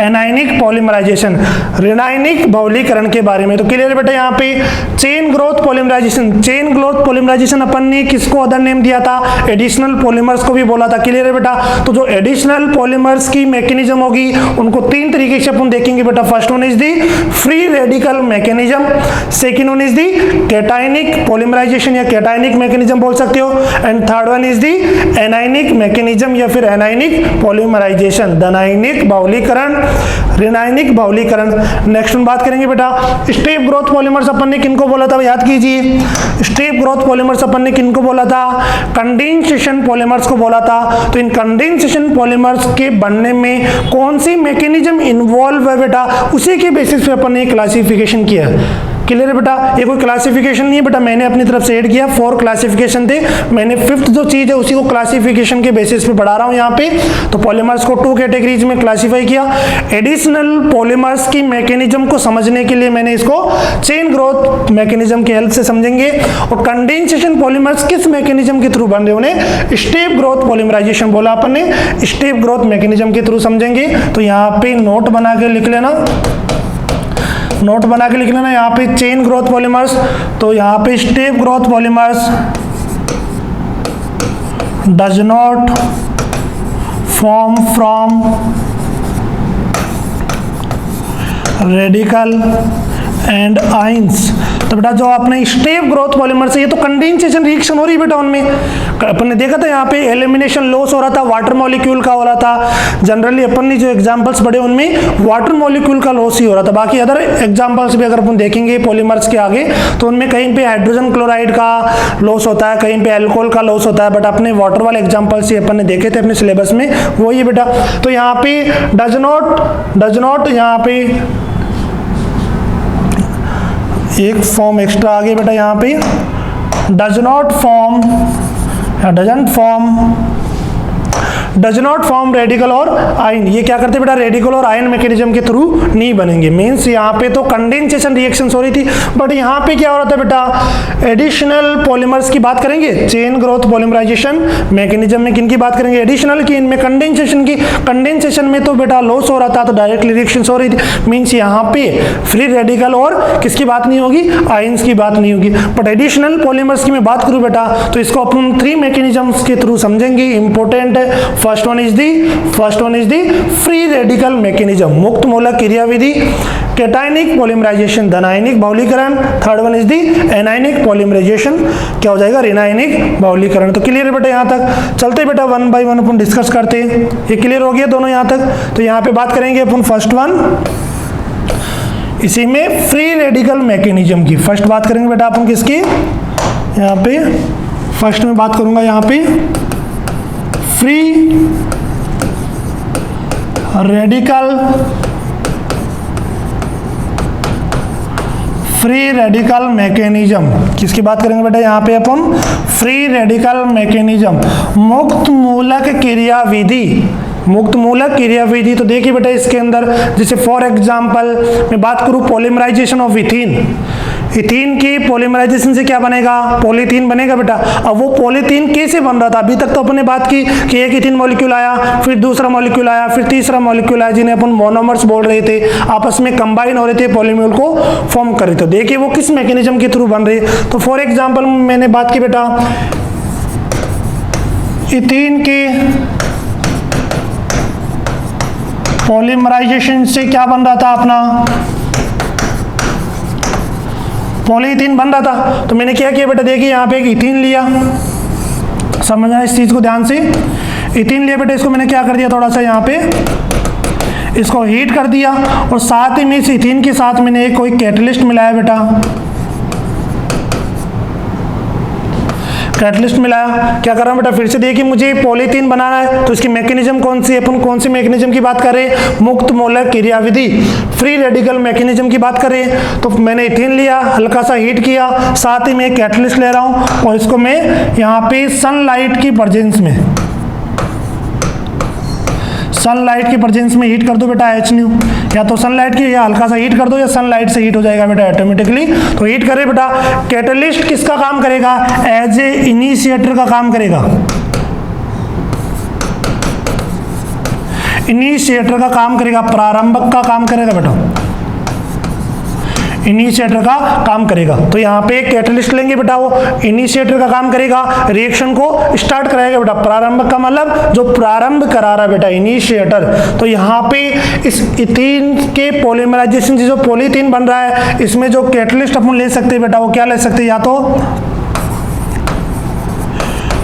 एनायनिक पॉलीमराइजेशन, ऋणायनिक बहुलीकरण के बारे में। तो क्लियर है बेटा यहाँ पे चेन ग्रोथ पॉलीमराइजेशन अपन ने किसको अदर नेम दिया था, एडिशनल पॉलीमर्स को भी बोला था। क्लियर है बेटा। तो जो एडिशनल पॉलीमर्स की मैकेनिज्म होगी उनको 3 तरीके से अपन देखेंगे बेटा। First one is the free radical mechanism, second one is the cationic polymerisation या कैटायनिक मैकेनिज्म बोल सकते हो, and third one is the anionic mechanism या फिर एनायनिक पॉलीमराइजेशन। पॉलीमराइजेशन, धनायनिक बहुलीकरण, ऋणायनिक बहुलीकरण। नेक्स्ट हम बात करेंगे बेटा स्टेप ग्रोथ पॉलीमर्स अपन ने किनको बोला था, याद कीजिए। स्टेप ग्रोथ पॉलीमर्स अपन ने किनको बोला था, कंडेंसेशन पॉलीमर्स को बोला था। तो इन कंडेंसेशन पॉलीमर्स के बनने में कौन सी मैकेनिज्म इन्वॉल्व है बेटा, उसी के बेसिस पे अपन ने क्लासिफिकेशन किया। क्लियर है बेटा, ये कोई क्लासिफिकेशन नहीं है बेटा, मैंने अपनी तरफ से ऐड किया। 4 क्लासिफिकेशन थे, मैंने 5th जो चीज है उसी को क्लासिफिकेशन के बेसिस पे पढ़ा रहा हूं यहाँ पे। तो पॉलीमर्स को 2 कैटेगरीज में क्लासिफाई किया। एडिशनल पॉलीमर्स की मैकेनिज्म को समझने के लिए मैंने इसको चेन ग्रोथ मैकेनिज्म की हेल्प से समझेंगे। और कंडेंसेशन पॉलीमर्स किस मैकेनिज्म के थ्रू बन रहे, उन्हें स्टेप ग्रोथ पॉलीमराइजेशन बोला अपन ने, स्टेप ग्रोथ मैकेनिज्म के थ्रू समझेंगे। तो यहाँ पे नोट बना के लिख लेना, नोट बना के लिख लेना। यहाँ पे चेन ग्रोथ पॉलीमर्स, तो यहाँ पे step growth polymers does not form from radical and ions. तो बेटा जो आपने स्टेप ग्रोथ पॉलीमर से, ये तो कंडेंसेशन रिएक्शन हो रही है बेटा उनमें। अपन ने देखा था यहाँ पे एलिमिनेशन लॉस हो रहा था, वाटर मॉलिक्यूल का हो रहा था। जनरली अपन ने जो एग्जांपल्स पढ़े उनमें वाटर मॉलिक्यूल का लॉस ही हो रहा था। बाकी अदर एग्जांपल्स भी अगर अपन देखेंगे पॉलीमर्स के आगे तो उनमें कहीं पे हाइड्रोजन क्लोराइड का लॉस होता है, कहीं पे अल्कोहल का लॉस होता है। बट अपने वाटर वाले एग्जाम्पल्स ही अपन ने देखे थे अपने सिलेबस में, वो ही बेटा। तो यहाँ पे डज नॉट यहाँ पे एक फॉर्म एक्स्ट्रा आ गया बेटा, यहाँ पे डज नॉट फॉर्म रेडिकल और आयन। ये क्या करते बेटा, रेडिकल और आयन मैकेनिज्म के थ्रू नहीं बनेंगे। मींस यहाँ पे तो कंडेंसेशन रिएक्शंस हो रही थी, बट यहाँ पे क्या हो रहा था बेटा, एडिशनल पॉलीमर्स की बात करेंगे। चेन ग्रोथ पॉलीमराइजेशन मैकेनिज्म में किनकी बात करेंगे, एडिशनल की, इनमें कंडेंसेशन की। कंडेंसेशन में तो बेटा लॉस हो रहा था, तो डायरेक्टली रिएक्शंस हो रही थी। मींस यहाँ पे फ्री रेडिकल और किसकी बात नहीं होगी, आयंस की बात नहीं होगी। बट एडिशनल पॉलीमर्स की मैं बात करूँ बेटा, तो इसको अपन 3 मैकेनिज्म्स के थ्रू समझेंगे, इंपॉर्टेंट है। First one is the free radical mechanism, मुक्त मूलक क्रियाविधि। कैटायनिक पॉलीमराइजेशन, धनायनिक बहुलीकरण। Third one is the anionic polymerization, क्या हो जाएगा, ऋणायनिक बहुलीकरण। तो क्लियर है बेटा, यहाँ तक चलते बेटा 1 बाय 1 अपन डिस्कस करते हैं। ये क्लियर हो गया दोनों यहाँ तक। तो यहाँ पे बात करेंगे अपन फर्स्ट वन, इसी में फ्री रेडिकल मैकेनिज्म की। फर्स्ट बात करेंगे बेटा अपन किसकी, यहाँ पे फर्स्ट में बात करूंगा यहाँ पे फ्री रेडिकल मैकेनिज्म। किसकी बात करेंगे बेटा, यहाँ पे अपन फ्री रेडिकल मैकेनिज्म, मुक्त मूलक क्रियाविधि। मुक्त मूलक क्रियाविधि, तो देखिए बेटा इसके अंदर जैसे फॉर एग्जांपल मैं बात करूं पॉलीमराइजेशन ऑफ इथीन। इथीन की पॉलीमराइजेशन से क्या बनेगा, पॉलीथीन बनेगा बेटा। अब वो पॉलीथीन कैसे बन रहा था, अभी तक तो अपने बात की कि एक इथीन मॉलिक्यूल आया, फिर दूसरा मॉलिक्यूल आया, फिर तीसरा मॉलिक्यूल आया, जिन्हें अपन मोनोमर्स बोल रहे थे, आपस में कंबाइन हो रहे थे, पॉलीमर को फॉर्म कर रहे थे। देखिए वो किस मैकेनिज्म के थ्रू बन रहे। तो फॉर एग्जाम्पल मैंने बात की बेटा इथीन के पॉलीमराइजेशन से क्या बन रहा था, अपना पॉलीथीन बन रहा था। तो मैंने क्या किया बेटा, देखिए यहाँ पे एक इथीन लिया, समझना इस चीज को ध्यान से। इथीन लिया बेटा, इसको मैंने क्या कर दिया, थोड़ा सा यहाँ पे इसको हीट कर दिया, और साथ ही में इस इथीन के साथ मैंने एक कोई कैटलिस्ट मिलाया बेटा, कैटलिस्ट मिलाया। क्या कर रहा हूँ बेटा, फिर से देखिए मुझे पॉलीथीन बनाना है, तो इसकी मैकेनिज्म कौन सी है, अपन कौन सी मैकेनिज्म की बात कर रहे हैं, मुक्त मूलक क्रियाविधि, फ्री रेडिकल मैकेनिज्म की बात कर रहे हैं। तो मैंने इथीन लिया, हल्का सा हीट किया, साथ ही में कैटलिस्ट ले रहा हूँ, और इसको मैं यहाँ पे सनलाइट की प्रेजेंस में हीट कर दो बेटा HNO, या तो सनलाइट की या हल्का सा हीट कर दो, या सनलाइट से हीट हो जाएगा बेटा ऑटोमेटिकली। तो हीट करे बेटा, कैटलिस्ट किसका काम करेगा, एज ए इनिशिएटर का काम करेगा, इनिशिएटर का काम करेगा, प्रारंभक का काम करेगा बेटा, इनिशिएटर का काम करेगा। तो यहाँ पे कैटलिस्ट लेंगे बेटा, वो इनिशिएटर का काम करेगा, रिएक्शन को स्टार्ट कराएगा बेटा। प्रारंभ का मतलब जो प्रारंभ करा रहा है बेटा, इनिशिएटर। तो यहाँ पे इस इथीन के पॉलीमराइजेशन से जो पॉलीथीन बन रहा है, इसमें जो कैटलिस्ट अपन ले सकते हैं बेटा, वो क्या ले सकते हैं, या तो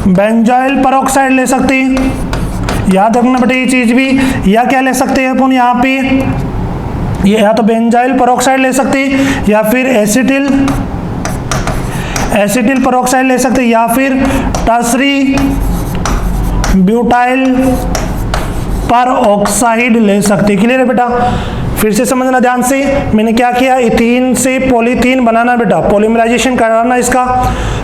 बेंजाइल पेरोक्साइड ले सकते हैं, याद रखना बेटा ये चीज भी। या क्या ले सकते हैं अपन यहाँ पे, ये या तो बेंजाइल पेरोक्साइड ले सकते हैं, या फिर एसिटिल पेरोक्साइड ले सकते हैं, या फिर टर्सरी ब्यूटाइल पेरोक्साइड ले सकते हैं। क्लियर है बेटा? फिर से समझना ध्यान से, मैंने क्या किया, इथीन से पॉलीथीन बनाना बेटा, पॉलीमराइजेशन कराना इसका।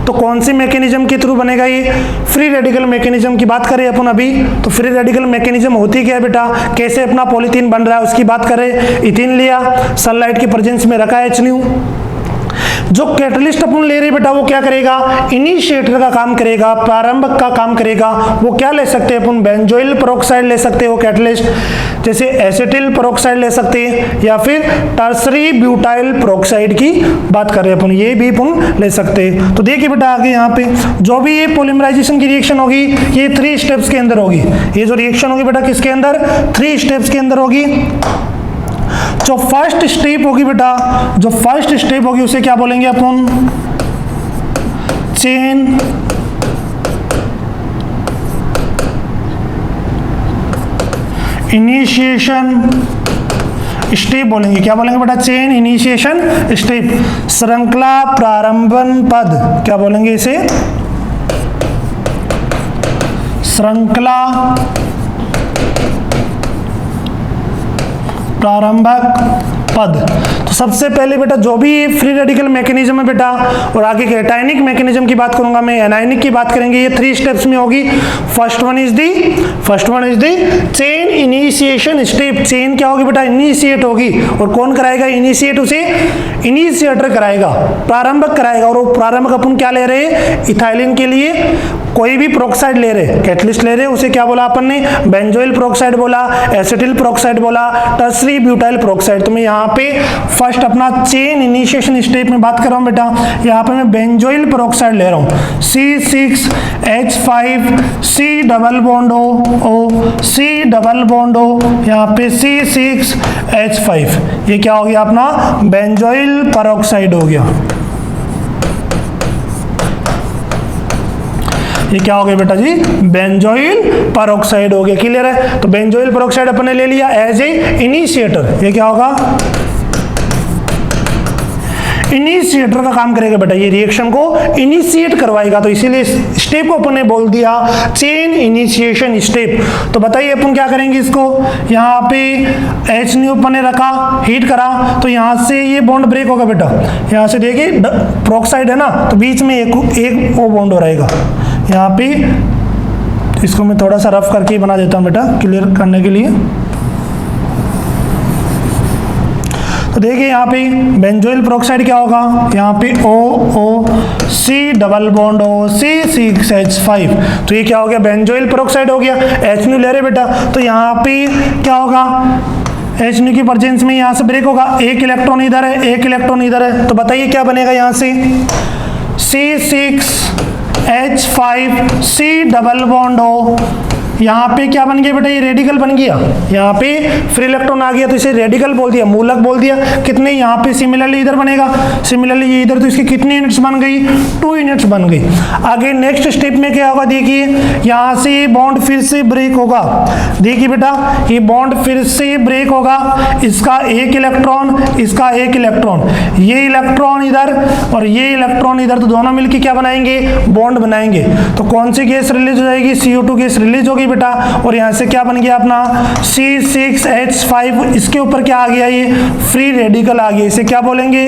तो कौन सी मैकेनिज्म के थ्रू बनेगा ये? फ्री रेडिकल मैकेनिज्म की बात करें अपन अभी। तो फ्री रेडिकल मैकेनिज्म होती क्या है बेटा, कैसे अपना पॉलीथीन बन रहा है उसकी बात करें। इथीन लिया, सनलाइट की प्रेजेंस में रखा HNO, जो कैटलिस्ट अपन ले रहे बेटा वो क्या करेगा, इनिशिएटर का काम करेगा, प्रारंभक का काम करेगा। वो क्या ले सकते हैं अपन, बेंजोइल पेरोक्साइड ले सकते हो कैटलिस्ट, जैसे एसिटिल पेरोक्साइड ले सकते हैं, या फिर टर्सरी ब्यूटाइल पेरोक्साइड की बात कर रहे हैं अपन, ये भी अपन ले सकते हैं। तो देखिए बेटा आगे यहाँ पे जो भी ये पॉलीमराइजेशन की रिएक्शन होगी ये 3 स्टेप्स के अंदर होगी। ये जो रिएक्शन होगी बेटा किसके अंदर, 3 स्टेप्स के अंदर होगी। जो फर्स्ट स्टेप होगी बेटा, जो फर्स्ट स्टेप होगी उसे क्या बोलेंगे अपन, चेन इनिशिएशन स्टेप बोलेंगे। क्या बोलेंगे बेटा, चेन इनिशिएशन स्टेप, श्रृंखला प्रारंभन पद, क्या बोलेंगे इसे, श्रृंखला प्रारंभक पद। तो सबसे पहले बेटा जो भी फ्री रेडिकल मैकेनिज्म है बेटा, और आगे कैटायनिक मैकेनिज्म की बात करूंगा मैं, एनायनिक की बात करेंगे, ये 3 स्टेप्स में होगी। First one is the chain initiation step. Chain क्या होगी बेटा, इनिशिएट होगी, और कौन कराएगा इनिशिएट, उसे इनिशिएटर कराएगा, प्रारंभक कराएगा। और वो प्रारंभक अपन क्या ले रहे हैं, इथाइलिन के लिए कोई भी पेरोक्साइड ले रहे, कैटलिस्ट ले रहे, उसे क्या बोला अपन ने, बेंजोइल पेरोक्साइड बोला, एसिटिल पेरोक्साइड बोला, टर्सरी ब्यूटाइल पेरोक्साइड। तो मैं यहाँ पे फर्स्ट अपना चेन इनिशिएशन स्टेप में बात कर रहा हूँ बेटा। यहाँ पे मैं बेंजोइल पेरोक्साइड ले रहा हूँ, C6H5 C double bond O C double bond O, यहाँ पे C6H5, ये क्या हो गया अपना बेंजोइल पेरोक्साइड हो गया। ये क्या हो गया बेटा जी, बेंजोइल पेरोक्साइड हो गया। क्लियर है? तो बेंजोइल पेरोक्साइड अपन ने ले लिया एज ए इनिशिएटर। ये क्या होगा, इनिशिएटर का काम करेगा बेटा, ये रिएक्शन को इनिशिएट करवाएगा। तो इसीलिए स्टेप को अपन ने बोल दिया चेन इनिशिएशन स्टेप। तो बताइए अपन क्या करेंगे इसको, यहाँ पे HNO अपन ने रखा, हीट करा, तो यहाँ से ये बॉन्ड ब्रेक होगा बेटा। यहाँ से देखिए पेरोक्साइड है ना, तो बीच में एक वो बॉन्ड हो रहेगा यहाँ पे। इसको मैं थोड़ा सा रफ करके बना देता हूँ बेटा क्लियर करने के लिए। तो देखिए यहाँ पे बेंजोइल पेरोक्साइड क्या होगा, यहाँ पे OC double bond O C6H5। तो ये क्या हो गया, बेंजोइल पेरोक्साइड हो गया। HNO ले रहे बेटा, तो यहाँ पे क्या होगा, HNO की प्रेजेंस में यहाँ से ब्रेक होगा, एक इलेक्ट्रॉन इधर है, एक इलेक्ट्रॉन इधर है। तो बताइए क्या बनेगा यहाँ से, C6H5 C double bond O। यहाँ पे क्या बन गया बेटा, ये रेडिकल बन गया। यहाँ पे फ्री इलेक्ट्रॉन आ गया तो इसे रेडिकल बोल दिया, मूलक बोल दिया। कितने, यहाँ पे सिमिलरली इधर बनेगा, सिमिलरली ये इधर, तो इसकी कितनी यूनिट्स बन गई, 2 यूनिट्स बन गई। आगे नेक्स्ट स्टेप में क्या होगा, देखिए यहाँ से ये बॉन्ड फिर से ब्रेक होगा। देखिए बेटा ये बॉन्ड फिर से ब्रेक होगा, इसका एक इलेक्ट्रॉन, इसका एक इलेक्ट्रॉन, ये इलेक्ट्रॉन इधर और ये इलेक्ट्रॉन इधर, तो दोनों मिलकर क्या बनाएंगे, बॉन्ड बनाएंगे। तो कौन सी गैस रिलीज हो जाएगी, CO2 गैस रिलीज होगी बेटा। और यहाँ से क्या बन गया अपना C6H5, इसके ऊपर क्या आ गया, ये फ्री रेडिकल आ गया। इसे क्या बोलेंगे,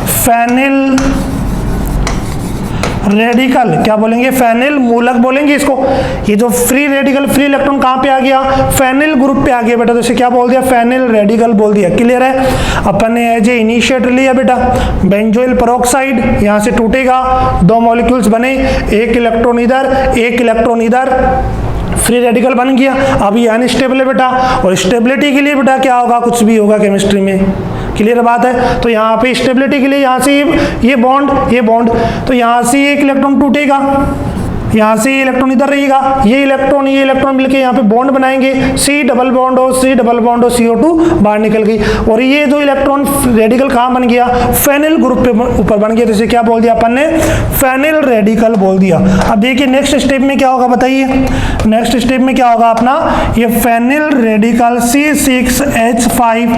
फेनिल रेडिकल, क्या बोलेंगे, फेनिल मूलक बोलेंगे इसको। ये जो फ्री रेडिकल, फ्री इलेक्ट्रॉन कहाँ पे आ गया, फेनिल ग्रुप पे आ गया बेटा, तो इसे क्या बोल दिया, फेनिल रेडिकल बोल दिया। क्लियर है? अपन ने एज ए इनिशिएटर लिया बेटा बेंजोइल पेरोक्साइड, यहाँ से टूटेगा, 2 मॉलिक्यूल्स बने, एक इलेक्ट्रॉन इधर, एक इलेक्ट्रॉन इधर, फ्री रेडिकल बन गया। अब ये अनस्टेबल है बेटा, और स्टेबिलिटी के लिए बेटा क्या होगा, कुछ भी होगा केमिस्ट्री में। क्लियर बात है? तो यहाँ पे स्टेबिलिटी के लिए यहाँ से ये बॉन्ड, तो यहाँ से एक इलेक्ट्रॉन टूटेगा, यहाँ से ये इलेक्ट्रॉन इधर रहेगा, ये इलेक्ट्रॉन मिलके यहाँ पे बॉन्ड बनाएंगे, C डबल बॉन्ड हो, C डबल बॉन्ड हो, CO2 बाहर निकल गई। और ये जो इलेक्ट्रॉन रेडिकल कहाँ बन गया, फेनिल ग्रुप पे ऊपर बन गया, तो इसे क्या बोल दिया अपन ने, फेनिल रेडिकल बोल दिया। अब देखिए नेक्स्ट स्टेप में क्या होगा बताइए, नेक्स्ट स्टेप में क्या होगा अपना, ये फेनिल रेडिकल C6H5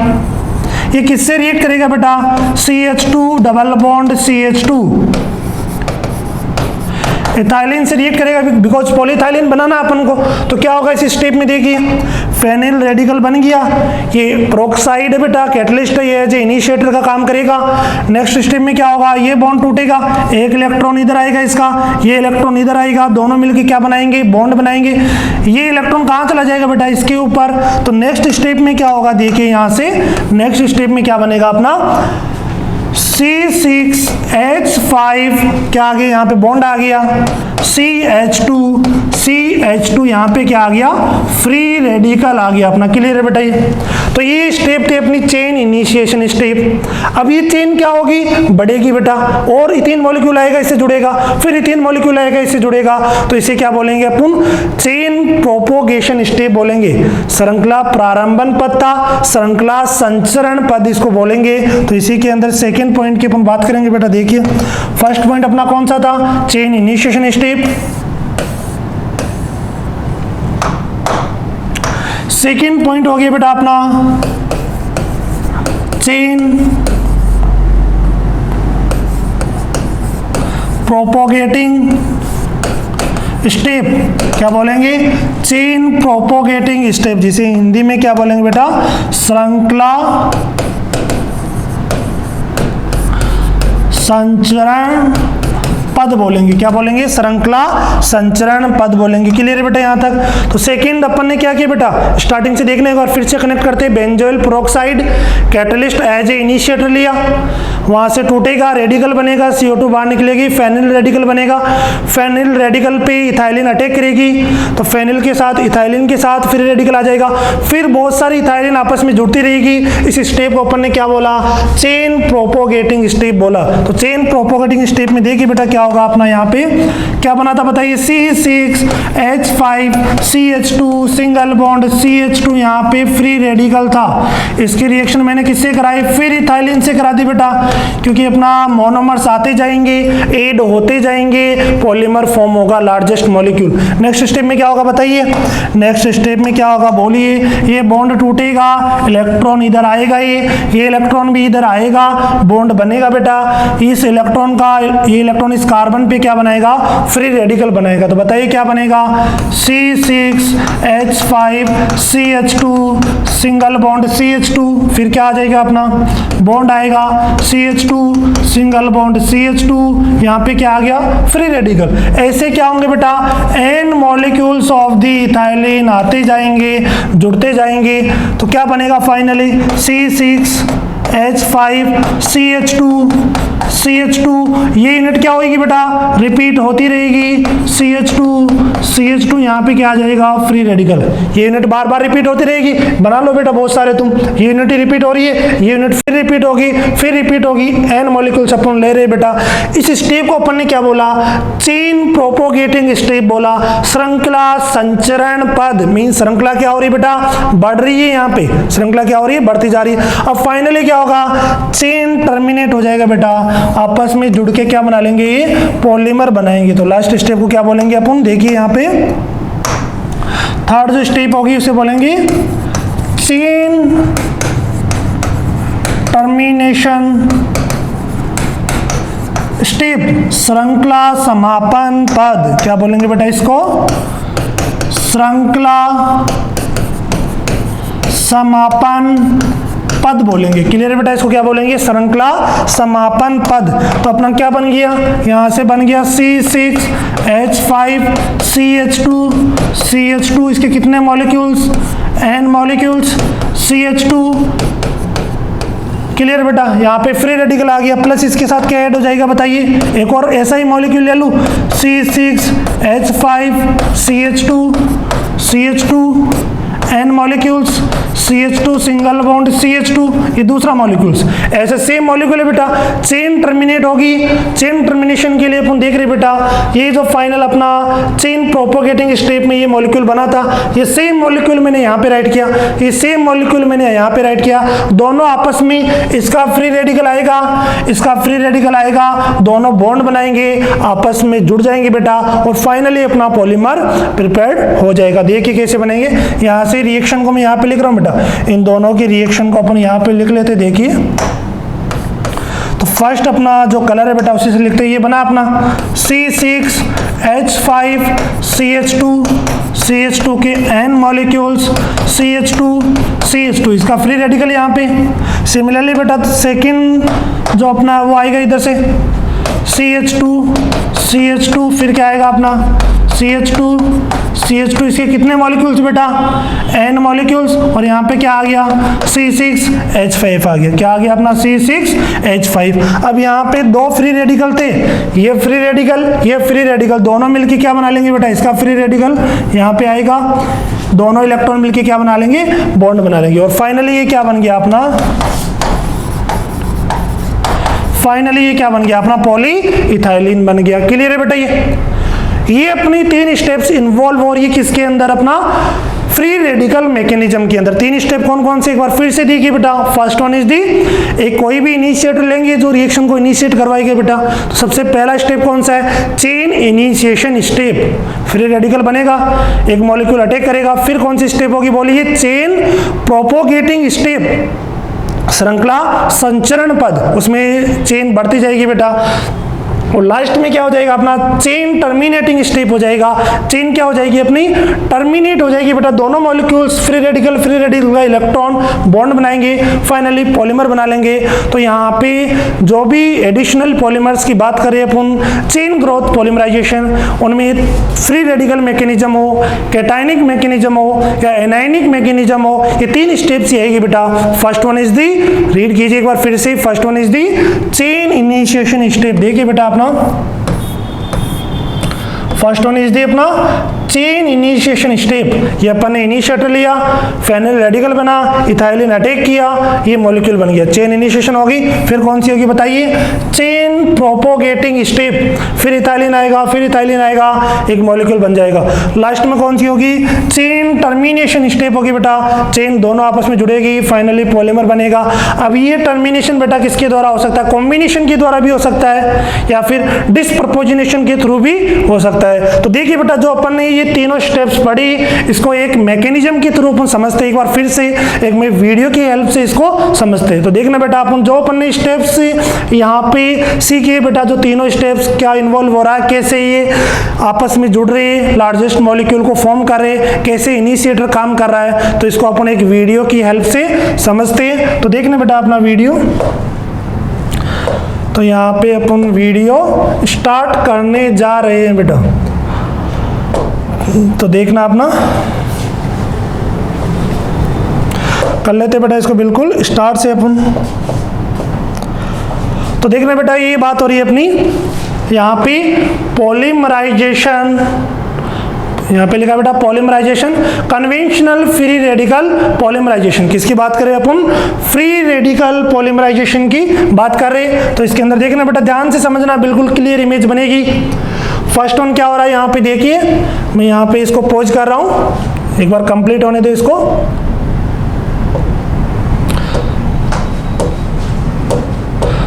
ये किससे रिएक्ट करेगा बेटा, CH2 double bond CH2 ethylene से रिएक्ट करेगा, बिकॉज पॉलीथाइलिन बनाना अपन को। तो क्या होगा इस स्टेप में, देखिए फेनिल रेडिकल बन गया, ये प्रोक्साइड है बेटा, कैटलिस्ट है, ये जो इनिशिएटर का काम करेगा। नेक्स्ट स्टेप में क्या होगा, ये बॉन्ड टूटेगा, एक इलेक्ट्रॉन इधर आएगा इसका, ये इलेक्ट्रॉन इधर आएगा, दोनों मिलकर क्या बनाएंगे, बॉन्ड बनाएंगे। ये इलेक्ट्रॉन कहाँ चला जाएगा बेटा, इसके ऊपर। तो नेक्स्ट स्टेप में क्या होगा, देखिए यहाँ से नेक्स्ट स्टेप में क्या बनेगा अपना, C6H5 क्या आ गया, यहाँ पे बॉन्ड आ गया, CH2 यहाँ पे क्या आ गया, फ्री रेडिकल आ गया अपना। क्लियर है बेटा ये। तो ये स्टेप थे अपनी चेन इनिशिएशन स्टेप। अब ये चेन क्या होगी, बढ़ेगी बेटा, और इथेन मॉलिक्यूल आएगा इससे जुड़ेगा, फिर इथेन मॉलिक्यूल आएगा इससे जुड़ेगा, तो इसे क्या बोलेंगे अपन, चेन प्रोपोगेशन स्टेप बोलेंगे। श्रृंखला प्रारंभन पद था, श्रृंखला संचरण पद इसको बोलेंगे। तो इसी के अंदर सेकेंड पॉइंट की अपन बात करेंगे बेटा। देखिए फर्स्ट पॉइंट अपना कौन सा था, chain initiation step. Second point हो गया बेटा अपना चेन प्रोपोगेटिंग स्टेप। क्या बोलेंगे, चेन प्रोपोगेटिंग स्टेप, जिसे हिंदी में क्या बोलेंगे बेटा, श्रृंखला संचरण पद बोलेंगे। क्या बोलेंगे, श्रृंखला संचरण पद बोलेंगे। क्लियर है बेटा यहाँ तक। तो सेकंड अपन ने क्या किया बेटा, स्टार्टिंग से देखने और फिर से कनेक्ट करते हैं। Benzoyl peroxide catalyst as a initiator लिया, वहां से टूटेगा, रेडिकल बनेगा, CO2 बाहर निकलेगी, फेनिल रेडिकल बनेगा। फेनिल रेडिकल पे इथाइलिन अटैक करेगी, तो फेनिल के साथ इथाइलिन के साथ फिर रेडिकल आ जाएगा, फिर बहुत सारी इथाइलिन आपस में जुड़ती रहेगी। इस स्टेप को अपन ने क्या बोला, चेन प्रोपोगेटिंग स्टेप बोला। तो चेन प्रोपोगेटिंग स्टेप में देखिए बेटा क्या होगा अपना, यहाँ पे क्या बना था बताइए, C6H5 CH2 single bond CH2, यहाँ पे फ्री रेडिकल था। इसकी रिएक्शन मैंने किससे कराई, फिर इथाइलिन से करा दी बेटा, क्योंकि अपना मोनोमर्स आते जाएंगे, ऐड होते जाएंगे, पॉलीमर फॉर्म होगा लार्जेस्ट मॉलिक्यूल। नेक्स्ट स्टेप में क्या होगा बताइए, नेक्स्ट स्टेप में क्या होगा बोलिए, ये बॉन्ड टूटेगा, इलेक्ट्रॉन इधर आएगा, ये इलेक्ट्रॉन भी इधर आएगा, बॉन्ड बनेगा बेटा। इस इलेक्ट्रॉन का, ये इलेक्ट्रॉन इस कार्बन पे क्या बनाएगा, फ्री रेडिकल बनाएगा। तो बताइए क्या बनेगा, C6H5 CH2 single bond CH2, फिर क्या आ जाएगा अपना, बॉन्ड आएगा, CH2 सिंगल बॉन्ड CH2, यहाँ पे क्या आ गया, फ्री रेडिकल। ऐसे क्या होंगे बेटा, n molecules of the ethylene आते जाएंगे, जुड़ते जाएंगे, तो क्या बनेगा फाइनली, C6H5 CH2 ये यूनिट क्या होगी बेटा, रिपीट होती रहेगी, CH2 यहाँ पे क्या आ जाएगा, फ्री रेडिकल। ये यूनिट बार बार रिपीट होती रहेगी, बना लो बेटा बहुत सारे तुम। ये यूनिट रिपीट हो रही है, ये यूनिट फिर रिपीट होगी, फिर रिपीट होगी, n मॉलिक्यूल्स अपन ले रहे बेटा। इस स्टेप को अपन ने क्या बोला, चेन प्रोपोगेटिंग स्टेप बोला। श्रृंखला संचरण पद मीन श्रृंखला क्या हो रही है बेटा, बढ़ रही है, यहाँ पे श्रृंखला क्या हो रही है, बढ़ती जा रही है। अब फाइनली क्या होगा, चेन टर्मिनेट हो जाएगा बेटा, आपस में जुड़ के क्या बना लेंगे, ये पॉलीमर बनाएंगे। तो लास्ट स्टेप को क्या बोलेंगे अपन, देखिए यहाँ पे थर्ड जो स्टेप होगी उसे बोलेंगे चेन टर्मिनेशन स्टेप, श्रृंखला समापन पद। क्या बोलेंगे बेटा इसको, श्रृंखला समापन पद बोलेंगे। क्लियर है बेटा, इसको क्या बोलेंगे, श्रृंखला समापन पद। तो अपना क्या बन गया, यहां से बन गया C6H5 CH2 इसके कितने molecules, n molecules, CH2। Clear बेटा, यहाँ पे फ्री रेडिकल आ गया, प्लस इसके साथ क्या ऐड हो जाएगा बताइए, एक और ऐसा ही मॉलिक्यूल ले लूं, C6H5 CH2 n molecules, CH2 single bond CH2, ये दूसरा मॉलिक्यूल्स। ऐसे सेम मॉलिक्यूल है बेटा, चेन टर्मिनेट होगी, चेन टर्मिनेशन के लिए अपन देख रहे बेटा ये जो फाइनल अपना चेन प्रोपोगेटिंग स्टेप में ये मॉलिक्यूल बना था, ये सेम मॉलिक्यूल मैंने यहाँ पे राइट किया, ये सेम मॉलिक्यूल मैंने यहाँ पे राइट किया, दोनों आपस में इसका फ्री रेडिकल आएगा, इसका फ्री रेडिकल आएगा, दोनों बॉन्ड बनाएंगे, आपस में जुड़ जाएंगे बेटा, और फाइनली अपना पॉलीमर प्रिपेयर्ड हो जाएगा। देखिए कैसे बनेंगे, यहाँ से रिएक्शन को मैं यहाँ पे लिख रहा हूँ बेटा, इन दोनों की रिएक्शन को अपन यहाँ पे लिख लेते। देखिए तो फर्स्ट अपना जो कलर है बेटा उसी से लिखते हैं। ये बना अपना C6H5CH2 के N मॉलिक्यूल्स, CH2 इसका फ्री रेडिकल यहाँ पे। सिमिलरली बेटा सेकंड जो अपना वो आएगा इधर से CH2 फिर क्या आएगा अपना CH2 इसके कितने मॉलिक्यूल्स बेटा N मॉलिक्यूल्स, और यहाँ पे क्या आ गया C6H5 आ गया। क्या आ गया अपना C6H5। अब यहाँ पे दो फ्री रेडिकल थे, ये फ्री रेडिकल दोनों मिलके क्या बना लेंगे बेटा, इसका फ्री रेडिकल यहाँ पे आएगा, दोनों इलेक्ट्रॉन मिलके क्या बना लेंगे, बॉन्ड बना लेंगे, और फाइनली ये क्या बन गया अपना, पॉली इथाइलिन बन गया। क्लियर है बेटा। ये अपनी 3 स्टेप्स इन्वॉल्व हो रही है किसके अंदर, अपना फ्री रेडिकल मैकेनिज्म के अंदर। 3 स्टेप कौन कौन से एक बार फिर से देखिए बेटा। फर्स्ट वन इज दी, एक कोई भी इनिशिएटर लेंगे जो रिएक्शन को इनिशिएट करवाएगा बेटा, तो सबसे पहला स्टेप कौन सा है, chain initiation step. Free radical बनेगा, एक मॉलिक्यूल अटैक करेगा, फिर कौन सी स्टेप होगी बोलिए, चेन प्रोपोगेटिंग स्टेप, श्रृंखला संचरण पद, उसमें चेन बढ़ती जाएगी बेटा, और लास्ट में क्या हो जाएगा अपना चेन टर्मिनेटिंग स्टेप हो जाएगा। चेन क्या हो जाएगी अपनी, टर्मिनेट हो जाएगी बेटा, दोनों मॉलिक्यूल्स फ्री रेडिकल का इलेक्ट्रॉन बॉन्ड बनाएंगे, फाइनली पॉलीमर बना लेंगे। तो यहाँ पे जो भी एडिशनल पॉलीमर्स की बात करें अपन, चेन ग्रोथ पॉलीमराइजेशन, उनमें फ्री रेडिकल मैकेनिज्म हो, कैटायनिक मैकेनिज्म हो या एनायनिक मैकेनिज्म हो, ये 3 स्टेप्स ही आएगी बेटा। First one is the, read कीजिए एक बार फिर से, first one is the chain initiation step. देखिए बेटा अपना फर्स्ट वन इज दी अपना चेन इनिशिएशन स्टेप, ये अपन ने इनिशिएटर लिया, फेनिल रेडिकल बना, इथाइलिन अटैक किया, ये मॉलिक्यूल बन गया, चेन इनिशिएशन होगी। फिर कौन सी होगी बताइए, चेन प्रोपोगेटिंग स्टेप, फिर इथाइलिन आएगा, एक मॉलिक्यूल बन जाएगा। लास्ट में कौन सी होगी, चेन टर्मिनेशन स्टेप होगी बेटा, चेन दोनों आपस में जुड़ेगी, फाइनली पॉलीमर बनेगा। अब ये टर्मिनेशन बेटा किसके द्वारा हो सकता है, कॉम्बिनेशन के द्वारा भी हो सकता है, या फिर डिस्प्रपोजिनेशन के थ्रू भी हो सकता है। तो देखिए बेटा जो अपन ने ये तीनों स्टेप्स पढ़ी, इसको एक मैकेनिज्म के थ्रू अपन समझते हैं। एक बार फिर से एक मैं वीडियो की हेल्प से इसको समझते हैं। तो देखना बेटा अपन जो अपन ने स्टेप्स यहाँ पे सीखे बेटा, जो तीनों स्टेप्स क्या इन्वॉल्व हो रहा है, कैसे ये आपस में जुड़ रहे हैं, लार्जेस्ट मॉलिक्यूल को फॉर्म कर रहे हैं, कैसे इनिशिएटर काम कर रहा है, तो इसको अपन एक वीडियो की हेल्प से समझते हैं। तो देखना बेटा अपना वीडियो, तो यहाँ पे अपन वीडियो स्टार्ट करने जा रहे हैं बेटा, तो देखना अपना कर लेते बेटा इसको बिल्कुल स्टार्ट से अपन। तो देखना बेटा ये बात हो रही है अपनी यहाँ पे पॉलीमराइजेशन, यहाँ पे लिखा बेटा polymerisation, conventional free radical polymerisation. किसकी बात करें अपन, फ्री रेडिकल पॉलीमराइजेशन की बात कर रहे हैं। तो इसके अंदर देखना बेटा ध्यान से समझना, बिल्कुल क्लियर इमेज बनेगी। फर्स्ट वन क्या हो रहा है यहाँ पे देखिए, मैं यहाँ पे इसको पॉज कर रहा हूँ, एक बार कंप्लीट होने दो इसको।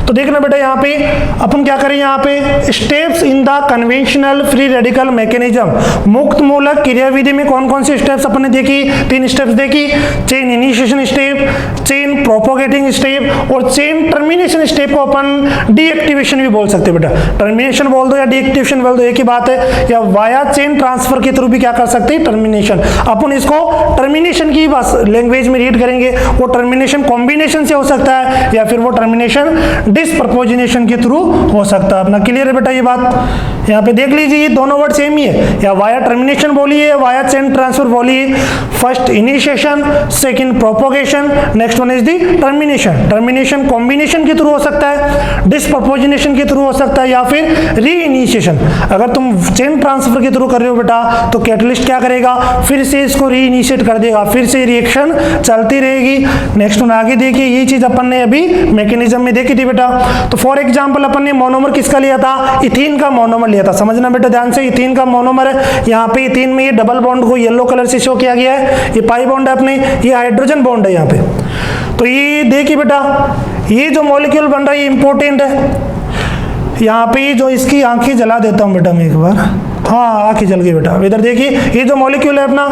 तो देखना बेटा यहाँ पे अपन क्या करें, यहाँ पे steps in the conventional free radical mechanism, मुक्त मूलक क्रियाविधि में कौन कौन सी स्टेप्स अपन ने देखी, 3 स्टेप्स देखी, chain initiation step, chain propagating step और चेन टर्मिनेशन स्टेप को अपन डीएक्टिवेशन भी बोल सकते हैं बेटा। टर्मिनेशन बोल दो या डीएक्टिवेशन बोल दो, एक ही बात है, या वाया चेन ट्रांसफर के थ्रू भी क्या कर सकते हैं, टर्मिनेशन। अपन इसको टर्मिनेशन की लैंग्वेज में रीड करेंगे, वो टर्मिनेशन कॉम्बिनेशन से हो सकता है या फिर वो टर्मिनेशन डिस्प्रपोजिनेशन के थ्रू हो सकता है अपना। क्लियर है बेटा ये बात? यहाँ पे देख लीजिए ये दोनों वर्ड सेम ही है, या वाया टर्मिनेशन बोलिए, वाया चेन ट्रांसफर बोलिए। First initiation, second propagation, next one is the termination. Termination combination के थ्रू हो सकता है, डिस्प्रपोजिनेशन के थ्रू हो सकता है, या फिर री इनिशिएशन। अगर तुम चेन ट्रांसफर के थ्रू कर रहे हो बेटा तो कैटलिस्ट क्या करेगा, फिर से इसको री इनिशिएट कर देगा, फिर से रिएक्शन चलती रहेगी। नेक्स्ट वन आगे देखिए, ये चीज अपन ने अभी मैकेनिज्म में देखी थी बेटा। तो फॉर एग्जांपल अपन ने मोनोमर किसका लिया था, इथीन का मोनोमर लिया था। समझना बेटा ध्यान से, इथीन का मोनोमर है। यहाँ पे इथीन में ये डबल बॉन्ड को येलो कलर से शो किया गया है, ये पाई बॉन्ड है अपने, ये हाइड्रोजन बॉन्ड है यहाँ पे। तो ये देखिए बेटा, ये जो मॉलिक्यूल बन रहा है ये इंपॉर्टेंट है। यहाँ पे जो इसकी आंखें जला देता हूँ बेटा मैं एक बार, हाँ आंखें जल गई बेटा। इधर देखिए ये जो मॉलिक्यूल है अपना,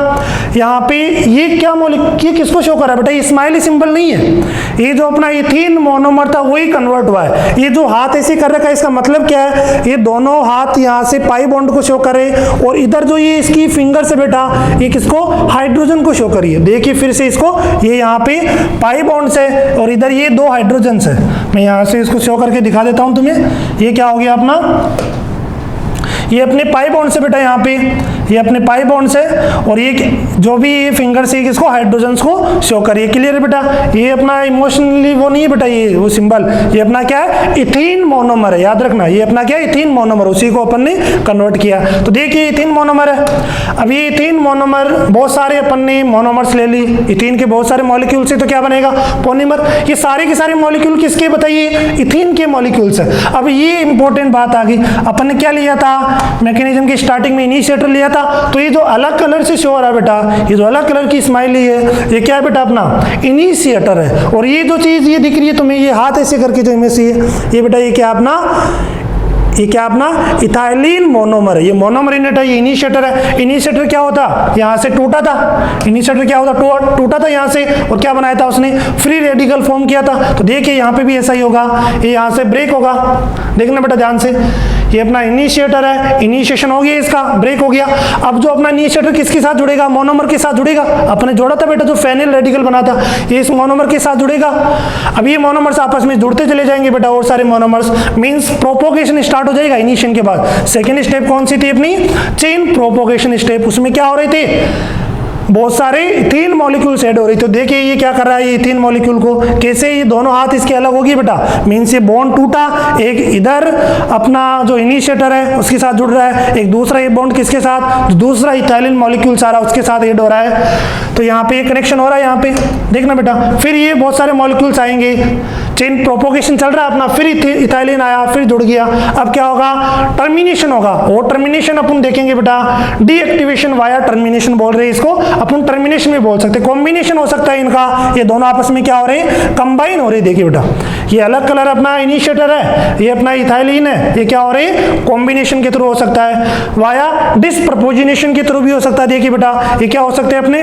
यहाँ पे ये क्या मॉलिक्यूल, ये किसको शो कर रहा है बेटा, ये स्माइली सिंबल नहीं है, ये जो अपना इथीन मोनोमर था वही कन्वर्ट हुआ है। ये जो हाथ ऐसे कर रखा है इसका मतलब क्या है, ये दोनों हाथ यहाँ से पाई बॉन्ड को शो करे, और इधर जो ये इसकी फिंगर से बेटा ये किसको, हाइड्रोजन को शो करिए। देखिए फिर से इसको, ये यहाँ पे पाई बॉन्ड से और इधर ये दो हाइड्रोजन है। मैं यहाँ से इसको शो करके दिखा देता हूँ तुम्हें। ये क्या हो गया अपना, ये अपने पाई बॉन्ड से बेटा, यहाँ पे ये अपने पाई बॉन्ड से, और ये जो भी ये फिंगर से किसको, हाइड्रोजन को शो करिए। क्लियर है बेटा? ये अपना इमोशनली वो नहीं है बेटा, ये वो सिंबल, ये अपना क्या है, इथीन मोनोमर है, याद रखना। ये अपना क्या है, इथीन मोनोमर, उसी को अपन ने कन्वर्ट किया। तो देखिए इथीन मोनोमर है। अब ये इथीन मोनोमर, बहुत सारे अपन ने मोनोमर्स ले ली, इथीन के बहुत सारे मॉलिक्यूल से, तो क्या बनेगा, पॉलीमर। ये सारे के सारे मॉलिक्यूल किसके बताइए, इथीन के मॉलिक्यूल्स है। अब ये इंपॉर्टेंट बात आ गई, अपन ने क्या लिया था, मैकेनिज्म की स्टार्टिंग में इनिशिएटर लिया था। तो ये जो अलग कलर से शो हो रहा है बेटा, ये जो अलग कलर की स्माइली है, ये क्या है बेटा, अपना इनिशिएटर है। और ये जो चीज ये दिख रही है तुम्हें, ये हाथ ऐसे करके जो इमेज है, ये बेटा ये क्या अपना, ये क्या अपना इथाइलिन मोनोमर है। ये मोनोमर यूनिट है, ये इनिशिएटर है। इनिशिएटर क्या होता, यहाँ से टूटा था, इनिशिएटर क्या होता, टूटा था यहाँ से, और क्या बनाया था उसने, फ्री रेडिकल फॉर्म किया था। तो देखिए यहाँ पे भी ऐसा ही होगा, ये यहाँ से ब्रेक होगा। देखना बेटा ध्यान से, ये अपना इनिशिएटर है, इनिशिएशन हो गया, इसका ब्रेक हो गया। अब जो अपना इनिशिएटर किसके साथ जुड़ेगा, मोनोमर के साथ जुड़ेगा। अपने जोड़ा था बेटा जो फेनिल रेडिकल बना था, ये इस मोनोमर के साथ जुड़ेगा। अब ये मोनोमर्स आपस में जुड़ते चले जाएंगे बेटा, और सारे मोनोमर्स, मींस प्रोपोगेशन स्टार्ट हो जाएगा इनिशिएशन के बाद। सेकेंड स्टेप कौन सी थी अपनी, चेन प्रोपोगेशन स्टेप। उसमें क्या हो रहे थे, बहुत सारे इथीन मॉलिक्यूल्स ऐड हो रही। तो देखिए ये क्या कर रहा है, ये इथीन मॉलिक्यूल को कैसे, ये दोनों हाथ इसके अलग होगी बेटा, मींस ये बॉन्ड टूटा, एक इधर अपना जो इनिशिएटर है उसके साथ जुड़ रहा है, एक दूसरा ये बॉन्ड किसके साथ, दूसरा इथाइलिन मॉलिक्यूल सारा उसके साथ ऐड हो रहा है। तो यहाँ पे ये कनेक्शन हो रहा है, यहाँ पे देखना बेटा। फिर ये बहुत सारे मॉलिक्यूल्स आएंगे, चेन प्रोपोगेशन चल रहा है अपना, फिर इथाइलिन आया, फिर जुड़ गया। अब क्या होगा, टर्मिनेशन होगा। और टर्मिनेशन अपन देखेंगे बेटा, डीएक्टिवेशन वाया टर्मिनेशन बोल रहे हैं इसको, अपन टर्मिनेशन भी बोल सकते हैं। कॉम्बिनेशन हो सकता है इनका, ये दोनों आपस में क्या हो रहे हैं, कंबाइन हो रहे हैं। देखिए बेटा ये अलग कलर अपना इनिशिएटर है, ये अपना इथाइलिन है, ये क्या हो रहे हैं, कॉम्बिनेशन के थ्रू हो सकता है, वाया डिस्प्रपोजिनेशन के थ्रू भी हो सकता है। देखिए बेटा ये क्या हो सकते हैं अपने,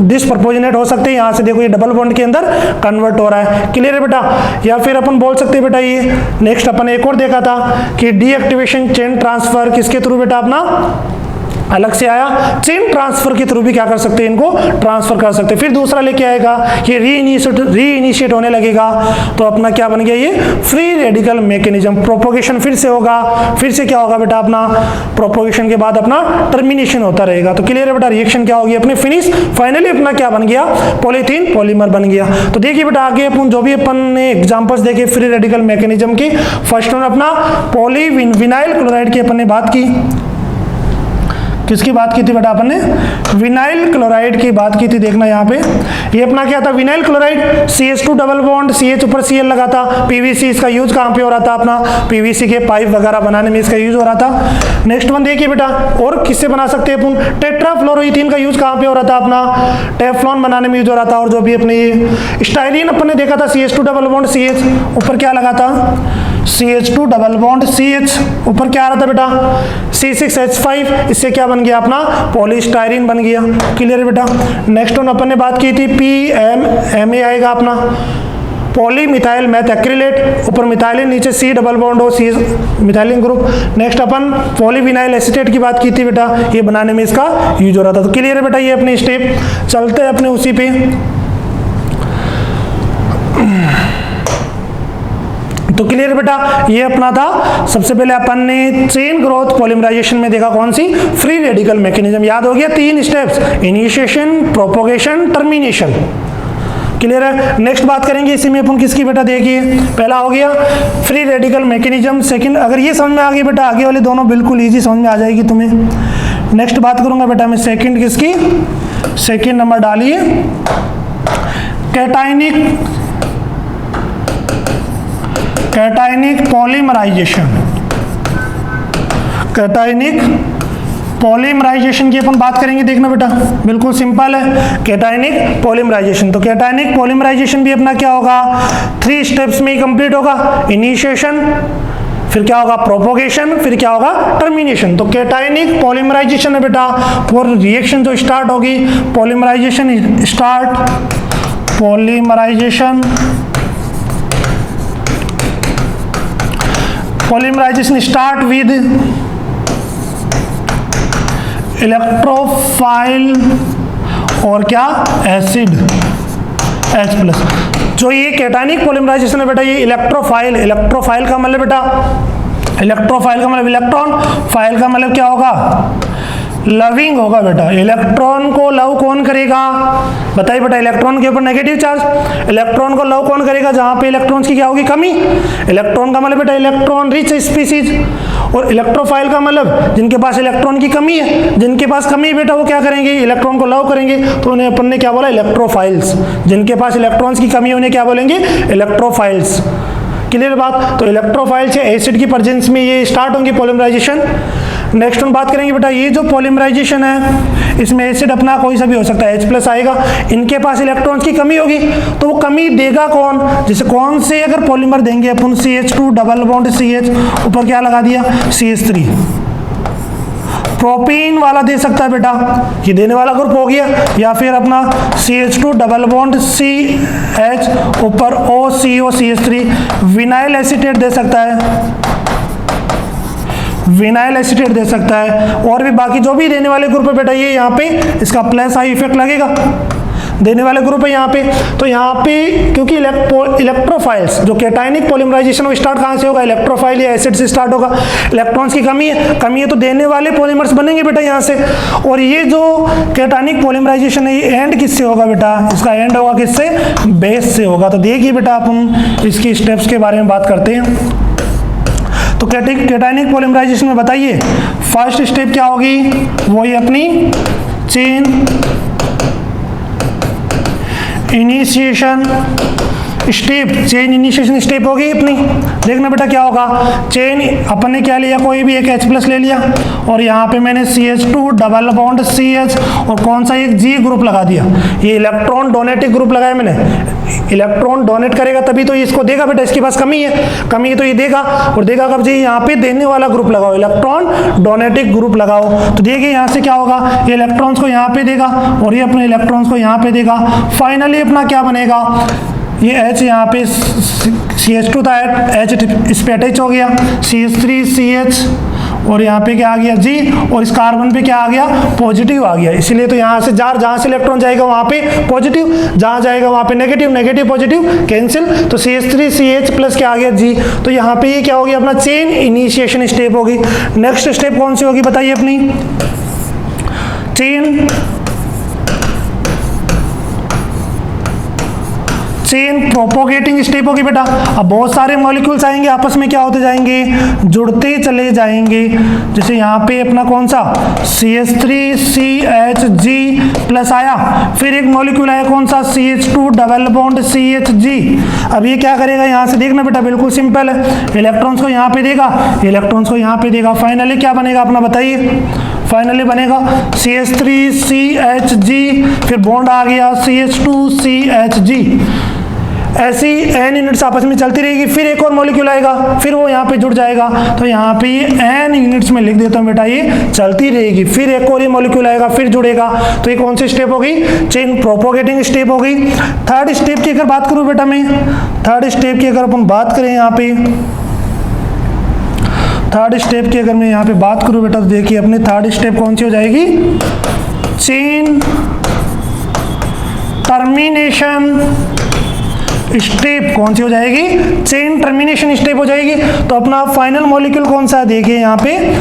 डिस्प्रपोजिनेट हो सकते हैं। यहाँ से देखो ये डबल बॉन्ड के अंदर कन्वर्ट हो रहा है। क्लियर है बेटा? या फिर अपन बोल सकते हैं बेटा, ये नेक्स्ट अपन एक और देखा था कि डीएक्टिवेशन चेन ट्रांसफर किसके थ्रू बेटा, अपना अलग से आया, चेन ट्रांसफर के थ्रू भी क्या कर सकते हैं, इनको ट्रांसफर कर सकते हैं। फिर दूसरा लेके आएगा, ये रीइनिशिएट होने लगेगा, तो अपना क्या बन गया, ये फ्री रेडिकल मैकेनिज्म। प्रोपोगेशन फिर से होगा, फिर से क्या होगा बेटा, अपना प्रोपोगेशन के बाद अपना टर्मिनेशन होता रहेगा। तो क्लियर है बेटा, रिएक्शन क्या होगी अपनी, फिनिश, फाइनली अपना क्या बन गया, पॉलीथीन पॉलीमर बन गया। तो देखिए बेटा आगे अपन जो भी अपन ने एग्जांपल्स देखे फ्री रेडिकल मैकेनिज्म की, फर्स्ट वन अपना पॉलीविनाइल क्लोराइड की अपन ने बात की। किसकी बात की थी बेटा अपन ने, विनाइल क्लोराइड की बात की थी। देखना यहाँ पे ये अपना क्या था, vinyl chloride, CH2 double bond, CH ऊपर Cl लगा था। PVC इसका यूज कहाँ पे हो रहा था, अपना PVC के पाइप वगैरह बनाने में इसका यूज हो रहा था। नेक्स्ट वन देखिए बेटा, और किससे बना सकते हैं अपन, टेट्राफ्लोरोइथीन का यूज कहाँ पे हो रहा था, अपना टेफ्लॉन बनाने में यूज हो रहा था। और जो भी अपने ये स्टाइलिन अपन ने देखा था, CH2 डबल बॉन्ड CH ऊपर क्या लगा था, CH2 डबल बॉन्ड CH ऊपर क्या आ रहा था बेटा, C6H5, इससे क्या बन गया अपना, पॉलीस्टाइरीन बन गया। क्लियर है बेटा? नेक्स्ट वन अपन ने बात की थी PMMA आएगा अपना, पॉली मिथाइल मैथ एक्रिलेट, ऊपर मिथाइलिन नीचे C डबल बॉन्ड हो, C मिथाइलिन ग्रुप। नेक्स्ट अपन पॉलीविनाइल एसीटेट की बात की थी बेटा, ये बनाने में इसका यूज हो रहा था। तो क्लियर है बेटा, ये अपने स्टेप चलते हैं अपने उसी पे। तो क्लियर बेटा, ये अपना था। सबसे पहले अपन ने चेन ग्रोथ पॉलीमराइजेशन में देखा कौन सी, फ्री रेडिकल मैकेनिज्म। याद हो गया 3 steps, initiation, propagation, termination. Clear है। नेक्स्ट बात करेंगे इसी में अपन किसकी बेटा, देखिए पहला हो गया फ्री रेडिकल मैकेनिज्म। सेकंड, अगर ये समझ में आ गई बेटा, आगे वाले दोनों बिल्कुल इजी समझ में आ जाएगी तुम्हें। नेक्स्ट बात करूंगा बेटा मैं सेकंड किसकी, सेकंड नंबर डालिए कैटायनिक पॉलीमराइजेशन। कैटायनिक पॉलीमराइजेशन की अपन बात करेंगे, देखना बेटा बिल्कुल सिंपल है, कैटायनिक पॉलीमराइजेशन। तो कैटायनिक पॉलीमराइजेशन भी अपना क्या होगा, 3 स्टेप्स में ही कंप्लीट होगा। इनिशिएशन, फिर क्या होगा प्रोपोगेशन, फिर क्या होगा टर्मिनेशन। तो कैटायनिक पॉलीमराइजेशन है बेटा, और रिएक्शन जो स्टार्ट होगी, polymerisation start, polymerisation start with electrophile और क्या एसिड H+। जो ये कैटायनिक पॉलीमराइजेशन है बेटा, ये इलेक्ट्रोफाइल, इलेक्ट्रोफाइल का मतलब बेटा, इलेक्ट्रोफाइल का मतलब इलेक्ट्रॉन, फाइल का मतलब क्या होगा, लविंग होगा बेटा। इलेक्ट्रॉन को लव कौन करेगा, बताइए बेटा, इलेक्ट्रॉन के ऊपर नेगेटिव चार्ज, इलेक्ट्रॉन को लव कौन करेगा, जहां पे इलेक्ट्रॉन्स की क्या होगी, कमी। इलेक्ट्रॉन का मतलब बेटा इलेक्ट्रॉन रिच स्पीसीज, और इलेक्ट्रोफाइल का मतलब जिनके पास इलेक्ट्रॉन की कमी है, जिनके पास कमी है बेटा वो क्या करेंगे, इलेक्ट्रॉन को लव करेंगे। तो उन्हें अपन ने क्या बोला, इलेक्ट्रोफाइल्स। जिनके पास इलेक्ट्रॉन्स की कमी है उन्हें क्या बोलेंगे, इलेक्ट्रोफाइल्स। क्लियर बात। तो इलेक्ट्रोफाइल से एसिड की प्रेजेंस में ये स्टार्ट होंगे पॉलीमराइजेशन। नेक्स्ट हम बात करेंगे बेटा, ये जो पॉलीमराइजेशन है इसमें एसिड अपना कोई सा भी हो सकता है, H+ आएगा। इनके पास इलेक्ट्रॉन्स की कमी होगी, तो वो कमी देगा कौन, जैसे कौन से अगर पॉलीमर देंगे अपन, CH2 डबल बॉन्ड CH, ऊपर क्या लगा दिया CH3, प्रोपीन वाला दे सकता है बेटा, ये देने वाला ग्रुप हो गया। या फिर अपना CH2 डबल बॉन्ड CH, ऊपर OCO CH3, विनाइल एसीटेट दे सकता है, विनाइल एसीटेट दे सकता है। और भी बाकी जो भी देने वाले ग्रुप है बेटा, ये यहाँ पे इसका प्लस आई इफेक्ट लगेगा, देने वाले ग्रुप है यहाँ पे। तो यहाँ पे क्योंकि इलेक्ट्रोफाइल्स, जो कैटायनिक पॉलीमराइजेशन वो स्टार्ट कहाँ से होगा, इलेक्ट्रोफाइल या एसिड से स्टार्ट होगा। इलेक्ट्रॉन्स की कमी है तो देने वाले पॉलीमर्स बनेंगे बेटा यहाँ से। और ये जो कैटायनिक पॉलीमराइजेशन है ये एंड किससे होगा बेटा, इसका एंड होगा किससे, बेस से होगा। तो देखिए बेटा अपन इसकी स्टेप्स के बारे में बात करते हैं। तो कैटायनिक पॉलीमराइजेशन में बताइए फर्स्ट स्टेप क्या होगी, वही अपनी chain initiation step, chain initiation step होगी अपनी। देखना बेटा क्या होगा, चेन अपन ने क्या लिया, कोई भी एक H+ ले लिया, और यहाँ पे मैंने CH2 डबल बॉन्ड CH और कौन सा एक G ग्रुप लगा दिया। ये इलेक्ट्रॉन डोनेटिव ग्रुप लगाया मैंने। इलेक्ट्रॉन डोनेट करेगा तभी तो इसको देगा बेटा, इसके पास कमी है तो ये देगा। और देगा कब जी, यहाँ पे देने वाला ग्रुप लगाओ, इलेक्ट्रॉन डोनेटिव ग्रुप लगाओ। तो देखिए यहाँ से क्या होगा, ये इलेक्ट्रॉन्स को यहाँ पे देगा और ये अपने इलेक्ट्रॉन्स को यहाँ पे देगा। फाइनली अपना क्या बनेगा, ये H यहाँ पे CH2 था, H इस पे अटैच हो गया, CH3 CH, और यहाँ पे क्या आ गया G, और इस कार्बन पे क्या आ गया, पॉजिटिव आ गया। इसलिए तो यहाँ से जहाँ से इलेक्ट्रॉन जाएगा वहाँ पे पॉजिटिव, जहाँ जाएगा वहाँ पे नेगेटिव, नेगेटिव पॉजिटिव कैंसिल। तो CH3 CH प्लस क्या आ गया G। तो यहाँ पे ये क्या होगी, अपना चेन इनिशिएशन स्टेप होगी। नेक्स्ट स्टेप कौन सी होगी बताइए, अपनी चेन प्रोपोगेटिंग स्टेप होगी बेटा। अब बहुत सारे मॉलिक्यूल्स आएंगे, आपस में क्या होते जाएंगे, जुड़ते चले जाएंगे। जैसे यहाँ पे अपना कौन सा CH3CHG प्लस आया, फिर एक मॉलिक्यूल आया कौन सा CH2 डबल बॉन्ड CHG। अब ये क्या करेगा, यहाँ से देखना बेटा बिल्कुल सिंपल है, इलेक्ट्रॉन्स को यहाँ पे देगा, इलेक्ट्रॉन्स को यहाँ पे देगा। फाइनली क्या बनेगा अपना बताइए, फाइनली बनेगा CH3CHG, फिर बॉन्ड आ गया CH2CHG। ऐसी n यूनिट्स आपस में चलती रहेगी, फिर एक और मॉलिक्यूल आएगा, फिर वो यहाँ पे जुड़ जाएगा। तो यहाँ पे ये n यूनिट्स में लिख देता हूँ बेटा, ये चलती रहेगी, फिर एक और ये मॉलिक्यूल आएगा, फिर जुड़ेगा। तो ये कौन सी स्टेप होगी, चेन प्रोपोगेटिंग स्टेप होगी। थर्ड स्टेप की अगर बात करूँ बेटा मैं, थर्ड स्टेप की अगर अपन बात करें यहाँ पे, थर्ड स्टेप की अगर मैं यहाँ पे बात करूँ बेटा, तो देखिए अपनी थर्ड स्टेप कौन सी हो जाएगी, चेन टर्मिनेशन स्टेप कौन सी हो जाएगी, चेन टर्मिनेशन स्टेप हो जाएगी। तो अपना फाइनल मॉलिक्यूल कौन सा है, देखिए यहाँ पे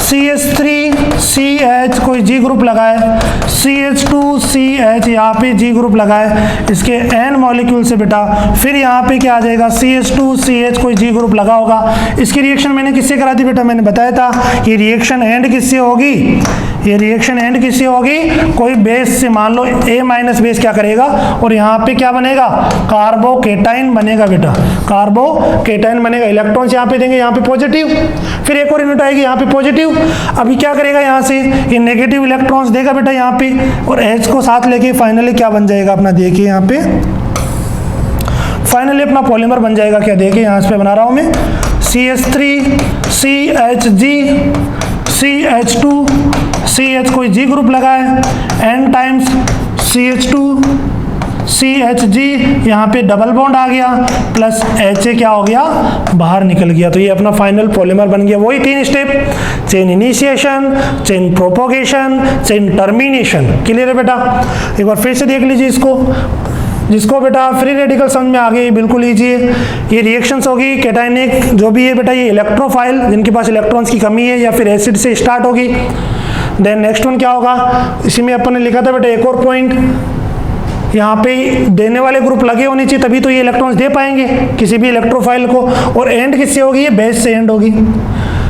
CH3CH कोई G ग्रुप लगा है, CH2CH यहाँ पे G ग्रुप लगा है इसके N मॉलिक्यूल से बेटा। फिर यहाँ पे क्या आ जाएगा, CH2CH कोई G ग्रुप लगा होगा। इसकी रिएक्शन मैंने किससे करा थी बेटा, मैंने बताया था ये रिएक्शन एंड किससे होगी, ये रिएक्शन एंड किससे होगी, कोई बेस से, मान लो A माइनस बेस क्या करेगा और यहाँ पे क्या बनेगा, कार्बोकेटाइन बनेगा बेटा, कार्बोकेटाइन बनेगा। इलेक्ट्रॉन्स यहाँ पे देंगे, यहाँ पे पॉजिटिव, फिर एक और यूनिट आएगी यहाँ पे पॉजिटिव। अभी क्या करेगा, यहाँ से ये नेगेटिव इलेक्ट्रॉन्स देगा बेटा यहाँ पे और H को साथ लेके फाइनली क्या बन जाएगा अपना, देखिए यहाँ पे फाइनली अपना पॉलीमर बन जाएगा। क्या देखिए यहाँ पे बना रहा हूँ मैं, CH3CHG CH2CH कोई G ग्रुप लगा है, N टाइम्स CH2CHG यहाँ पे डबल बॉन्ड आ गया प्लस HA क्या हो गया, बाहर निकल गया। तो ये अपना फाइनल पॉलीमर बन गया। वही 3 step, chain initiation, chain propagation, chain termination. Clear है बेटा। एक बार फिर से देख लीजिए इसको, जिसको बेटा फ्री रेडिकल समझ में आ गई बिल्कुल लीजिए। ये रिएक्शंस होगी कैटाइनिक जो भी है बेटा, ये इलेक्ट्रोफाइल जिनके पास इलेक्ट्रॉन्स की कमी है या फिर एसिड से स्टार्ट होगी। देन नेक्स्ट वन क्या होगा, इसी में अपन ने लिखा था बेटा एक और पॉइंट, यहाँ पे देने वाले ग्रुप लगे होने चाहिए तभी तो ये इलेक्ट्रॉन्स दे पाएंगे किसी भी इलेक्ट्रोफाइल को। और एंड किससे होगी, ये बेस से एंड होगी।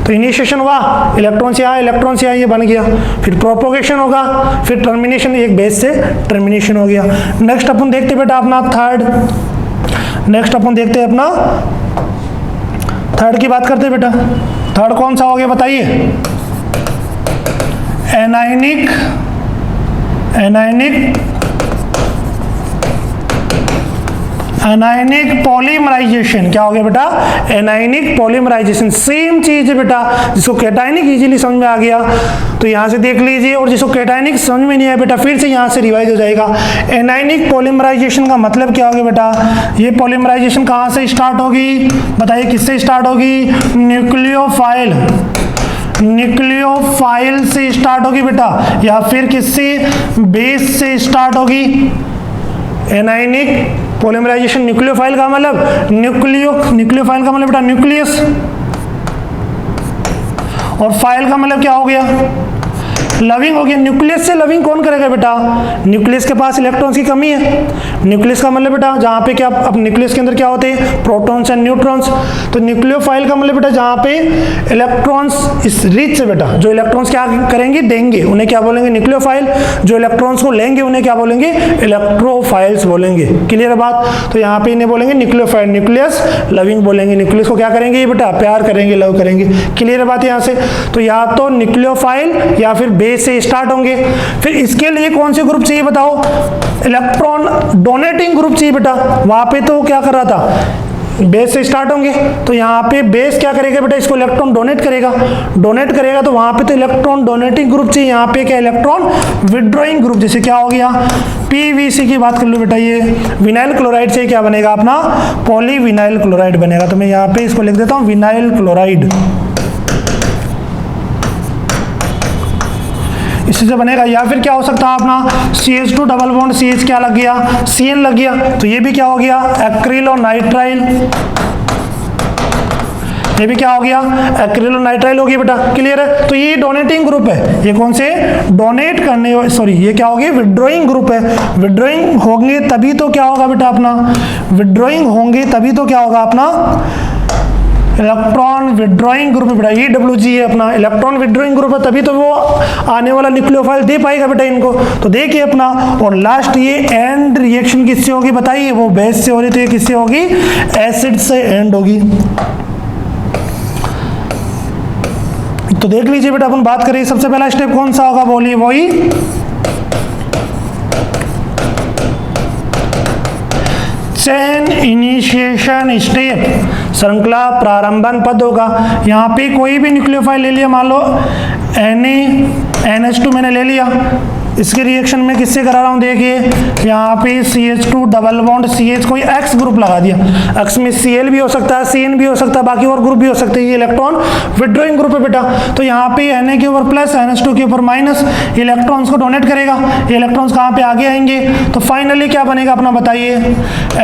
तो इनिशिएशन हुआ, इलेक्ट्रॉन से आया, इलेक्ट्रॉन से आया, ये बन गया। फिर प्रोपोगेशन होगा, फिर टर्मिनेशन, एक बेस से टर्मिनेशन हो गया। नेक्स्ट अपन देखते बेटा अपना थर्ड, नेक्स्ट अपन देखते हैं अपना थर्ड की बात करते हैं बेटा। थर्ड कौन सा हो गया बताइए, एनायनिक एनायनिक पॉलीमराइजेशन। क्या हो गया बेटा, एनायनिक पॉलीमराइजेशन। सेम चीज है बेटा, जिसको कैटायनिक इजीली समझ में आ गया तो यहाँ से देख लीजिए, और जिसको कैटायनिक समझ में नहीं आया बेटा फिर से यहाँ से रिवाइज हो जाएगा। एनायनिक पॉलीमराइजेशन का मतलब क्या हो गया बेटा, ये पॉलीमराइजेशन कहाँ से स्टार्ट होगी बताइए, किससे स्टार्ट होगी, न्यूक्लियोफाइल से स्टार्ट होगी बेटा, या फिर किससे, बेस से स्टार्ट होगी। एनायनिक पॉलीमराइजेशन न्यूक्लियोफाइल का मतलब न्यूक्लियोफाइल का मतलब बेटा न्यूक्लियस, और फाइल का मतलब क्या हो गया, लविंग हो गया। न्यूक्लियस से लविंग कौन करेगा बेटा, न्यूक्लियस के पास इलेक्ट्रॉन्स की कमी है। न्यूक्लियस का मतलब बेटा जहाँ पे क्या, अब न्यूक्लियस के अंदर क्या होते हैं, प्रोटॉन्स एंड न्यूट्रॉन्स। तो न्यूक्लियोफाइल का मतलब बेटा जहाँ पे इलेक्ट्रॉन्स इस रिच से बेटा, जो इलेक्ट्रॉन्स क्या करेंगे, देंगे, उन्हें क्या बोलेंगे, न्यूक्लियोफाइल। जो इलेक्ट्रॉन्स को लेंगे उन्हें क्या बोलेंगे, इलेक्ट्रोफाइल्स बोलेंगे। क्लियर है बात। तो यहाँ पे इन्हें बोलेंगे न्यूक्लियोफाइल, न्यूक्लियस लविंग बोलेंगे। न्यूक्लियस को क्या करेंगे ये बेटा, प्यार करेंगे, लव करेंगे। क्लियर है बात यहाँ से। तो या तो न्यूक्लियोफाइल या फिर बेस से स्टार्ट होंगे। फिर इसके लिए कौन से ग्रुप चाहिए बताओ, इलेक्ट्रॉन डोनेटिंग ग्रुप चाहिए बेटा। वहां पे तो क्या कर रहा था, बेस से स्टार्ट होंगे, तो यहाँ पे बेस क्या करेगा बेटा, इसको इलेक्ट्रॉन डोनेट करेगा तो वहां पे तो इलेक्ट्रॉन डोनेटिंग ग्रुप चाहिए। यहाँ पे क्या, इलेक्ट्रॉन विड्रॉइंग ग्रुप। जैसे क्या हो गया, PVC की बात कर लो बेटा, ये विनाइल क्लोराइड से क्या बनेगा अपना, पॉलीविनाइल क्लोराइड बनेगा। तो मैं यहाँ पे इसको लिख देता हूँ विनाइल क्लोराइड, इसी से बनेगा। या फिर क्या हो सकता है अपना CH2 डबल बॉन्ड CH क्या लग गया, CN लग गया, तो ये भी क्या हो गया, एक्रिलोनाइट्राइल। ये भी क्या हो गया, एक्रिलोनाइट्राइल हो गया बेटा। क्लियर है। तो ये डोनेटिंग ग्रुप है, ये कौन से, डोनेट करने, सॉरी ये क्या हो गया, विड्रॉइंग ग्रुप है। विड्रॉइंग होंगे तभी तो क्या होगा बेटा अपना, विड्रॉइंग होंगे तभी तो क्या होगा अपना, इलेक्ट्रॉन विड्रॉइंग ग्रुप बेटा। EWG है अपना, इलेक्ट्रॉन विड्रॉइंग ग्रुप है, तभी तो वो आने वाला न्यूक्लियोफाइल दे पाएगा बेटा इनको। तो देखिए अपना, और लास्ट ये एंड रिएक्शन किससे होगी बताइए, वो बेस से हो रही, तो ये किससे होगी, एसिड से एंड होगी। तो देख लीजिए बेटा, अपन बात करें सबसे पहला स्टेप कौन सा होगा, बोलिए, वही चेन इनिशिएशन स्टेप, श्रृंखला प्रारंभन पद होगा। यहाँ पे कोई भी न्यूक्लियोफाइल ले लिया, मान लो NH2 मैंने ले लिया, इसके रिएक्शन में किससे करा रहा हूँ, देखिए यहाँ पे CH2 डबल बॉन्ड CH, कोई X ग्रुप लगा दिया। X में Cl भी हो सकता है, Cn भी हो सकता है, बाकी और ग्रुप भी हो सकते हैं। ये इलेक्ट्रॉन विड्रॉइंग ग्रुप है बेटा। तो यहाँ पे Na के ऊपर प्लस, NH2 के ऊपर माइनस, इलेक्ट्रॉन्स को डोनेट करेगा। ये इलेक्ट्रॉन्स कहाँ पे आगे आएंगे, तो फाइनली क्या बनेगा अपना बताइए,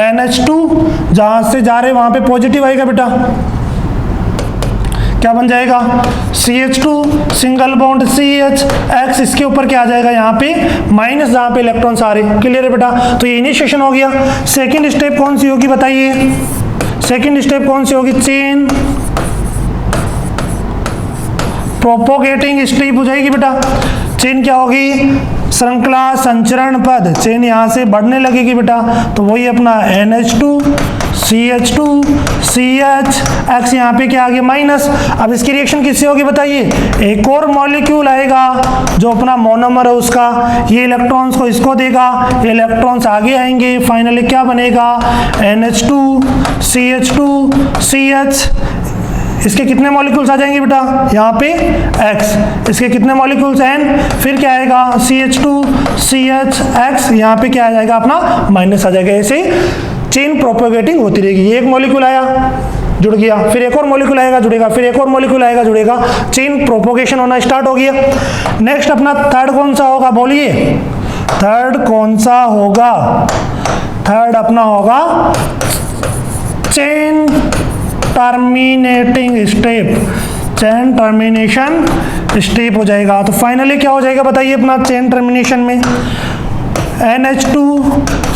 NH2 जहाँ से जा रहे वहाँ पे पॉजिटिव आएगा बेटा, क्या बन जाएगा CH2 single bond CH, X इसके ऊपर क्या आ जाएगा यहाँ पे माइनस, जहाँ पे इलेक्ट्रॉन्स आ रहे। क्लियर है बेटा। तो ये इनिशिएशन हो गया। सेकंड स्टेप कौन सी होगी बताइए, सेकंड स्टेप कौन सी होगी, चेन प्रोपोगेटिंग स्टेप हो जाएगी बेटा। चेन क्या होगी, श्रृंखला संचरण पद, चेन यहाँ से बढ़ने लगेगी बेटा। तो वही अपना NH2 CH2 CH, X यहाँ पे क्या आ गया माइनस। अब इसकी रिएक्शन किससे होगी बताइए, एक और मॉलिक्यूल आएगा जो अपना मोनोमर है उसका, ये इलेक्ट्रॉन्स को इसको देगा, ये इलेक्ट्रॉन्स आगे आएंगे, फाइनली क्या बनेगा NH2 CH2 CH। इसके कितने मॉलिक्यूल्स आ जाएंगे बेटा, यहाँ पे X, इसके कितने मॉलिक्यूल्स N, फिर क्या आएगा CH2 CH X, यहाँ पे क्या आ जाएगा अपना माइनस आ जाएगा। ऐसे चेन प्रोपोगेटिंग होती रहेगी। एक मॉलिक्यूल आया जुड़ गया, फिर एक और मॉलिक्यूल आएगा जुड़ेगा, फिर एक और मॉलिक्यूल आएगा जुड़ेगा, चेन प्रोपोगेशन होना स्टार्ट हो गया। नेक्स्ट अपना थर्ड कौन सा होगा बोलिए, थर्ड कौन सा होगा, थर्ड अपना होगा chain terminating step, chain termination step हो जाएगा। तो फाइनली क्या हो जाएगा बताइए अपना चेन टर्मिनेशन में, NH2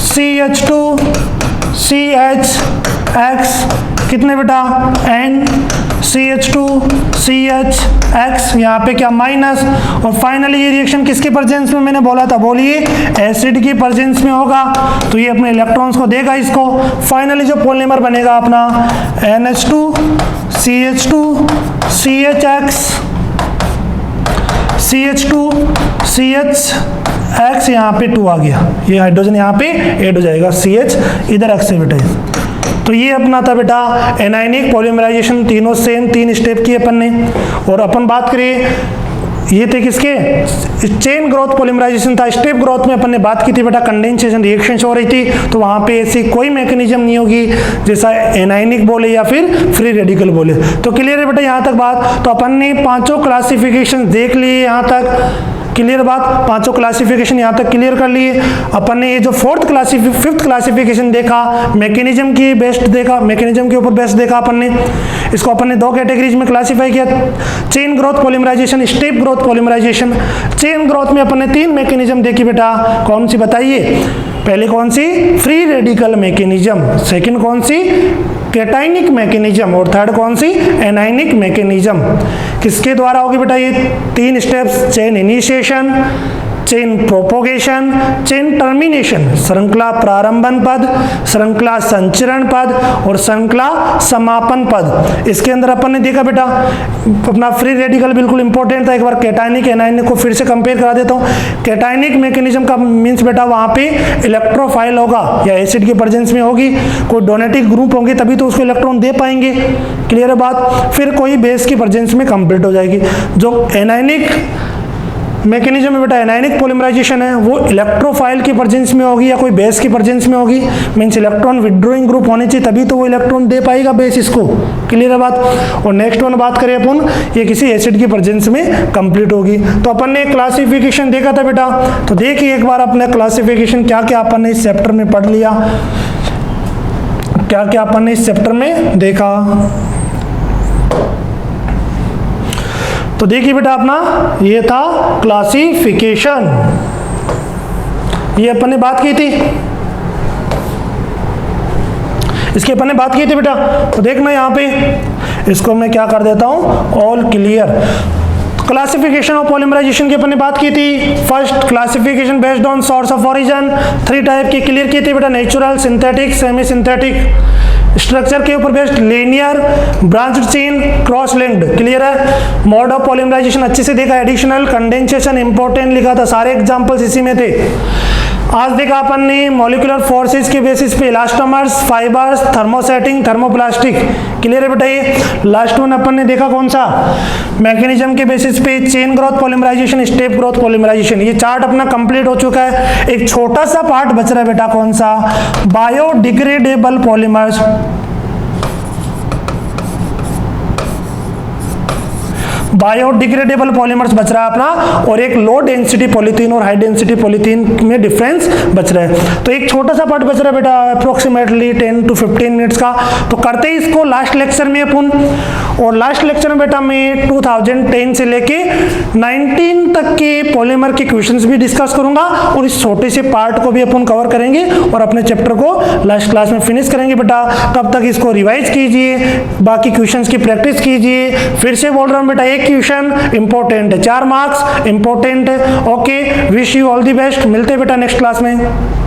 CH2 CH X, कितने बेटा N CH2 CH X, यहाँ पे क्या माइनस। और फाइनली ये रिएक्शन किसके प्रेजेंस में मैंने बोला था, बोलिए एसिड की प्रेजेंस में होगा। तो ये अपने इलेक्ट्रॉन्स को देगा इसको, फाइनली जो पॉलीमर बनेगा अपना NH2 CH2 CHX CH2 CH X, यहाँ पे 2 आ गया, ये हाइड्रोजन यहाँ पे ऐड हो जाएगा, CH इधर X से बेटा। तो ये अपना था बेटा एनायनिक पॉलीमराइजेशन, तीनों सेम 3 स्टेप की अपन ने। और अपन बात करिए ये थे किसके, चेन ग्रोथ पॉलीमराइजेशन था। स्टेप ग्रोथ में अपन ने बात की थी बेटा कंडेंसेशन रिएक्शंस हो रही थी, तो वहाँ पे ऐसी कोई मैकेनिज्म नहीं होगी जैसा एनायनिक बोले या फिर फ्री रेडिकल बोले। तो क्लियर है बेटा यहाँ तक बात। तो अपन ने पांचों क्लासिफिकेशन देख लिए यहाँ तक, क्लियर बात, पांचों क्लासिफिकेशन यहाँ तक क्लियर कर लिए। अपन ने ये जो फिफ्थ क्लासिफिकेशन देखा, मैकेनिज्म की बेस्ट देखा, मैकेनिज्म के ऊपर बेस्ट देखा अपन ने। इसको अपन ने 2 कैटेगरीज में क्लासिफाई किया, chain growth polymerisation, step growth polymerisation. Chain growth में अपन ने 3 मैकेनिज्म देखी बेटा, कौन सी बताइए, पहले कौन सी फ्री रेडिकल मैकेनिज्म, सेकंड कौन सी कैटाइनिक मैकेनिज्म, और थर्ड कौन सी एनायनिक मैकेनिज्म। किसके द्वारा होगी बेटा ये 3 steps, chain initiation, chain propagation, chain termination, श्रृंखला प्रारंभन पद, श्रृंखला संचरण पद और श्रृंखला समापन पद। इसके अंदर अपन ने देखा बेटा अपना फ्री रेडिकल बिल्कुल इंपॉर्टेंट था। एक बार कैटाइनिक एनायनिक को फिर से कंपेयर करा देता हूँ। कैटाइनिक मैकेनिज्म का मीन्स बेटा वहाँ पे इलेक्ट्रोफाइल होगा या एसिड की प्रेजेंस में होगी, कोई डोनेटिक ग्रुप होंगे तभी तो उसको इलेक्ट्रॉन दे पाएंगे, क्लियर है बात। फिर कोई बेस की प्रेजेंस में कंप्लीट हो जाएगी। जो एनायनिक मैकेनिज्म में बेटा एनायनिक पॉलीमराइजेशन है वो इलेक्ट्रोफाइल की प्रेजेंस में होगी या कोई बेस की प्रेजेंस में होगी, मींस इलेक्ट्रॉन विड्रॉइंग ग्रुप होने चाहिए तभी तो वो इलेक्ट्रॉन दे पाएगा बेस इसको, क्लियर है बात। और नेक्स्ट वन बात करें अपन, ये किसी एसिड की प्रेजेंस में कंप्लीट होगी। तो अपन ने क्लासिफिकेशन देखा था बेटा, तो देखिए एक बार अपने क्लासिफिकेशन क्या क्या अपन ने इस चैप्टर में पढ़ लिया, क्या क्या अपन ने इस चैप्टर में देखा। तो देखिए बेटा अपना ये था क्लासिफिकेशन, ये अपन ने बात की थी, इसकी अपन ने बात की थी बेटा। तो देखना यहाँ पे इसको मैं क्या कर देता हूँ all clear. Classification of polymerisation की अपन ने बात की थी। First classification based on source of origin, 3 type की क्लियर की थी बेटा, natural, synthetic, semi synthetic. Structure के ऊपर based, linear, branch chain, cross linked, clear है। मोड ऑफ पॉलीमराइजेशन अच्छे से देखा, एडिशनल, कंडेंसेशन, इंपॉर्टेंट लिखा था, सारे एग्जांपल्स इसी में थे। आज देखा अपन ने मॉलिक्यूलर फोर्सेस के बेसिस पे elastomers, fibres, thermosetting, thermoplastic, clear है बेटा। ये लास्ट वन अपन ने देखा कौन सा, मैकेनिज्म के बेसिस पे chain growth polymerisation, step growth polymerisation. ये चार्ट अपना कंप्लीट हो चुका है। एक छोटा सा पार्ट बच रहा है बेटा, कौन सा, बायोडिग्रेडेबल पॉलीमर्स। बायोडिग्रेडेबल पॉलीमर्स बच रहा है अपना, और एक लो डेंसिटी पॉलीथीन और हाई डेंसिटी पॉलीथीन में डिफरेंस बच रहा है। तो एक छोटा सा पार्ट बच रहा है बेटा, अप्रोक्सीमेटली 10 to 15 मिनट्स का। तो करते ही इसको लास्ट लेक्चर में अपन, और लास्ट लेक्चर में बेटा मैं 2010 से लेके 19 तक के पॉलीमर के क्वेश्चंस भी डिस्कस करूंगा, और इस छोटे से पार्ट को भी अपन कवर करेंगे और अपने चैप्टर को लास्ट क्लास में फिनिश करेंगे बेटा। तब तक इसको रिवाइज कीजिए, बाकी क्वेश्चंस की प्रैक्टिस कीजिए। फिर से बोल रहा हूं बेटा, एक क्वेश्चन इंपॉर्टेंट है, 4 मार्क्स इंपॉर्टेंट है। Okay, wish you all the best. मिलते हैं बेटा नेक्स्ट क्लास में।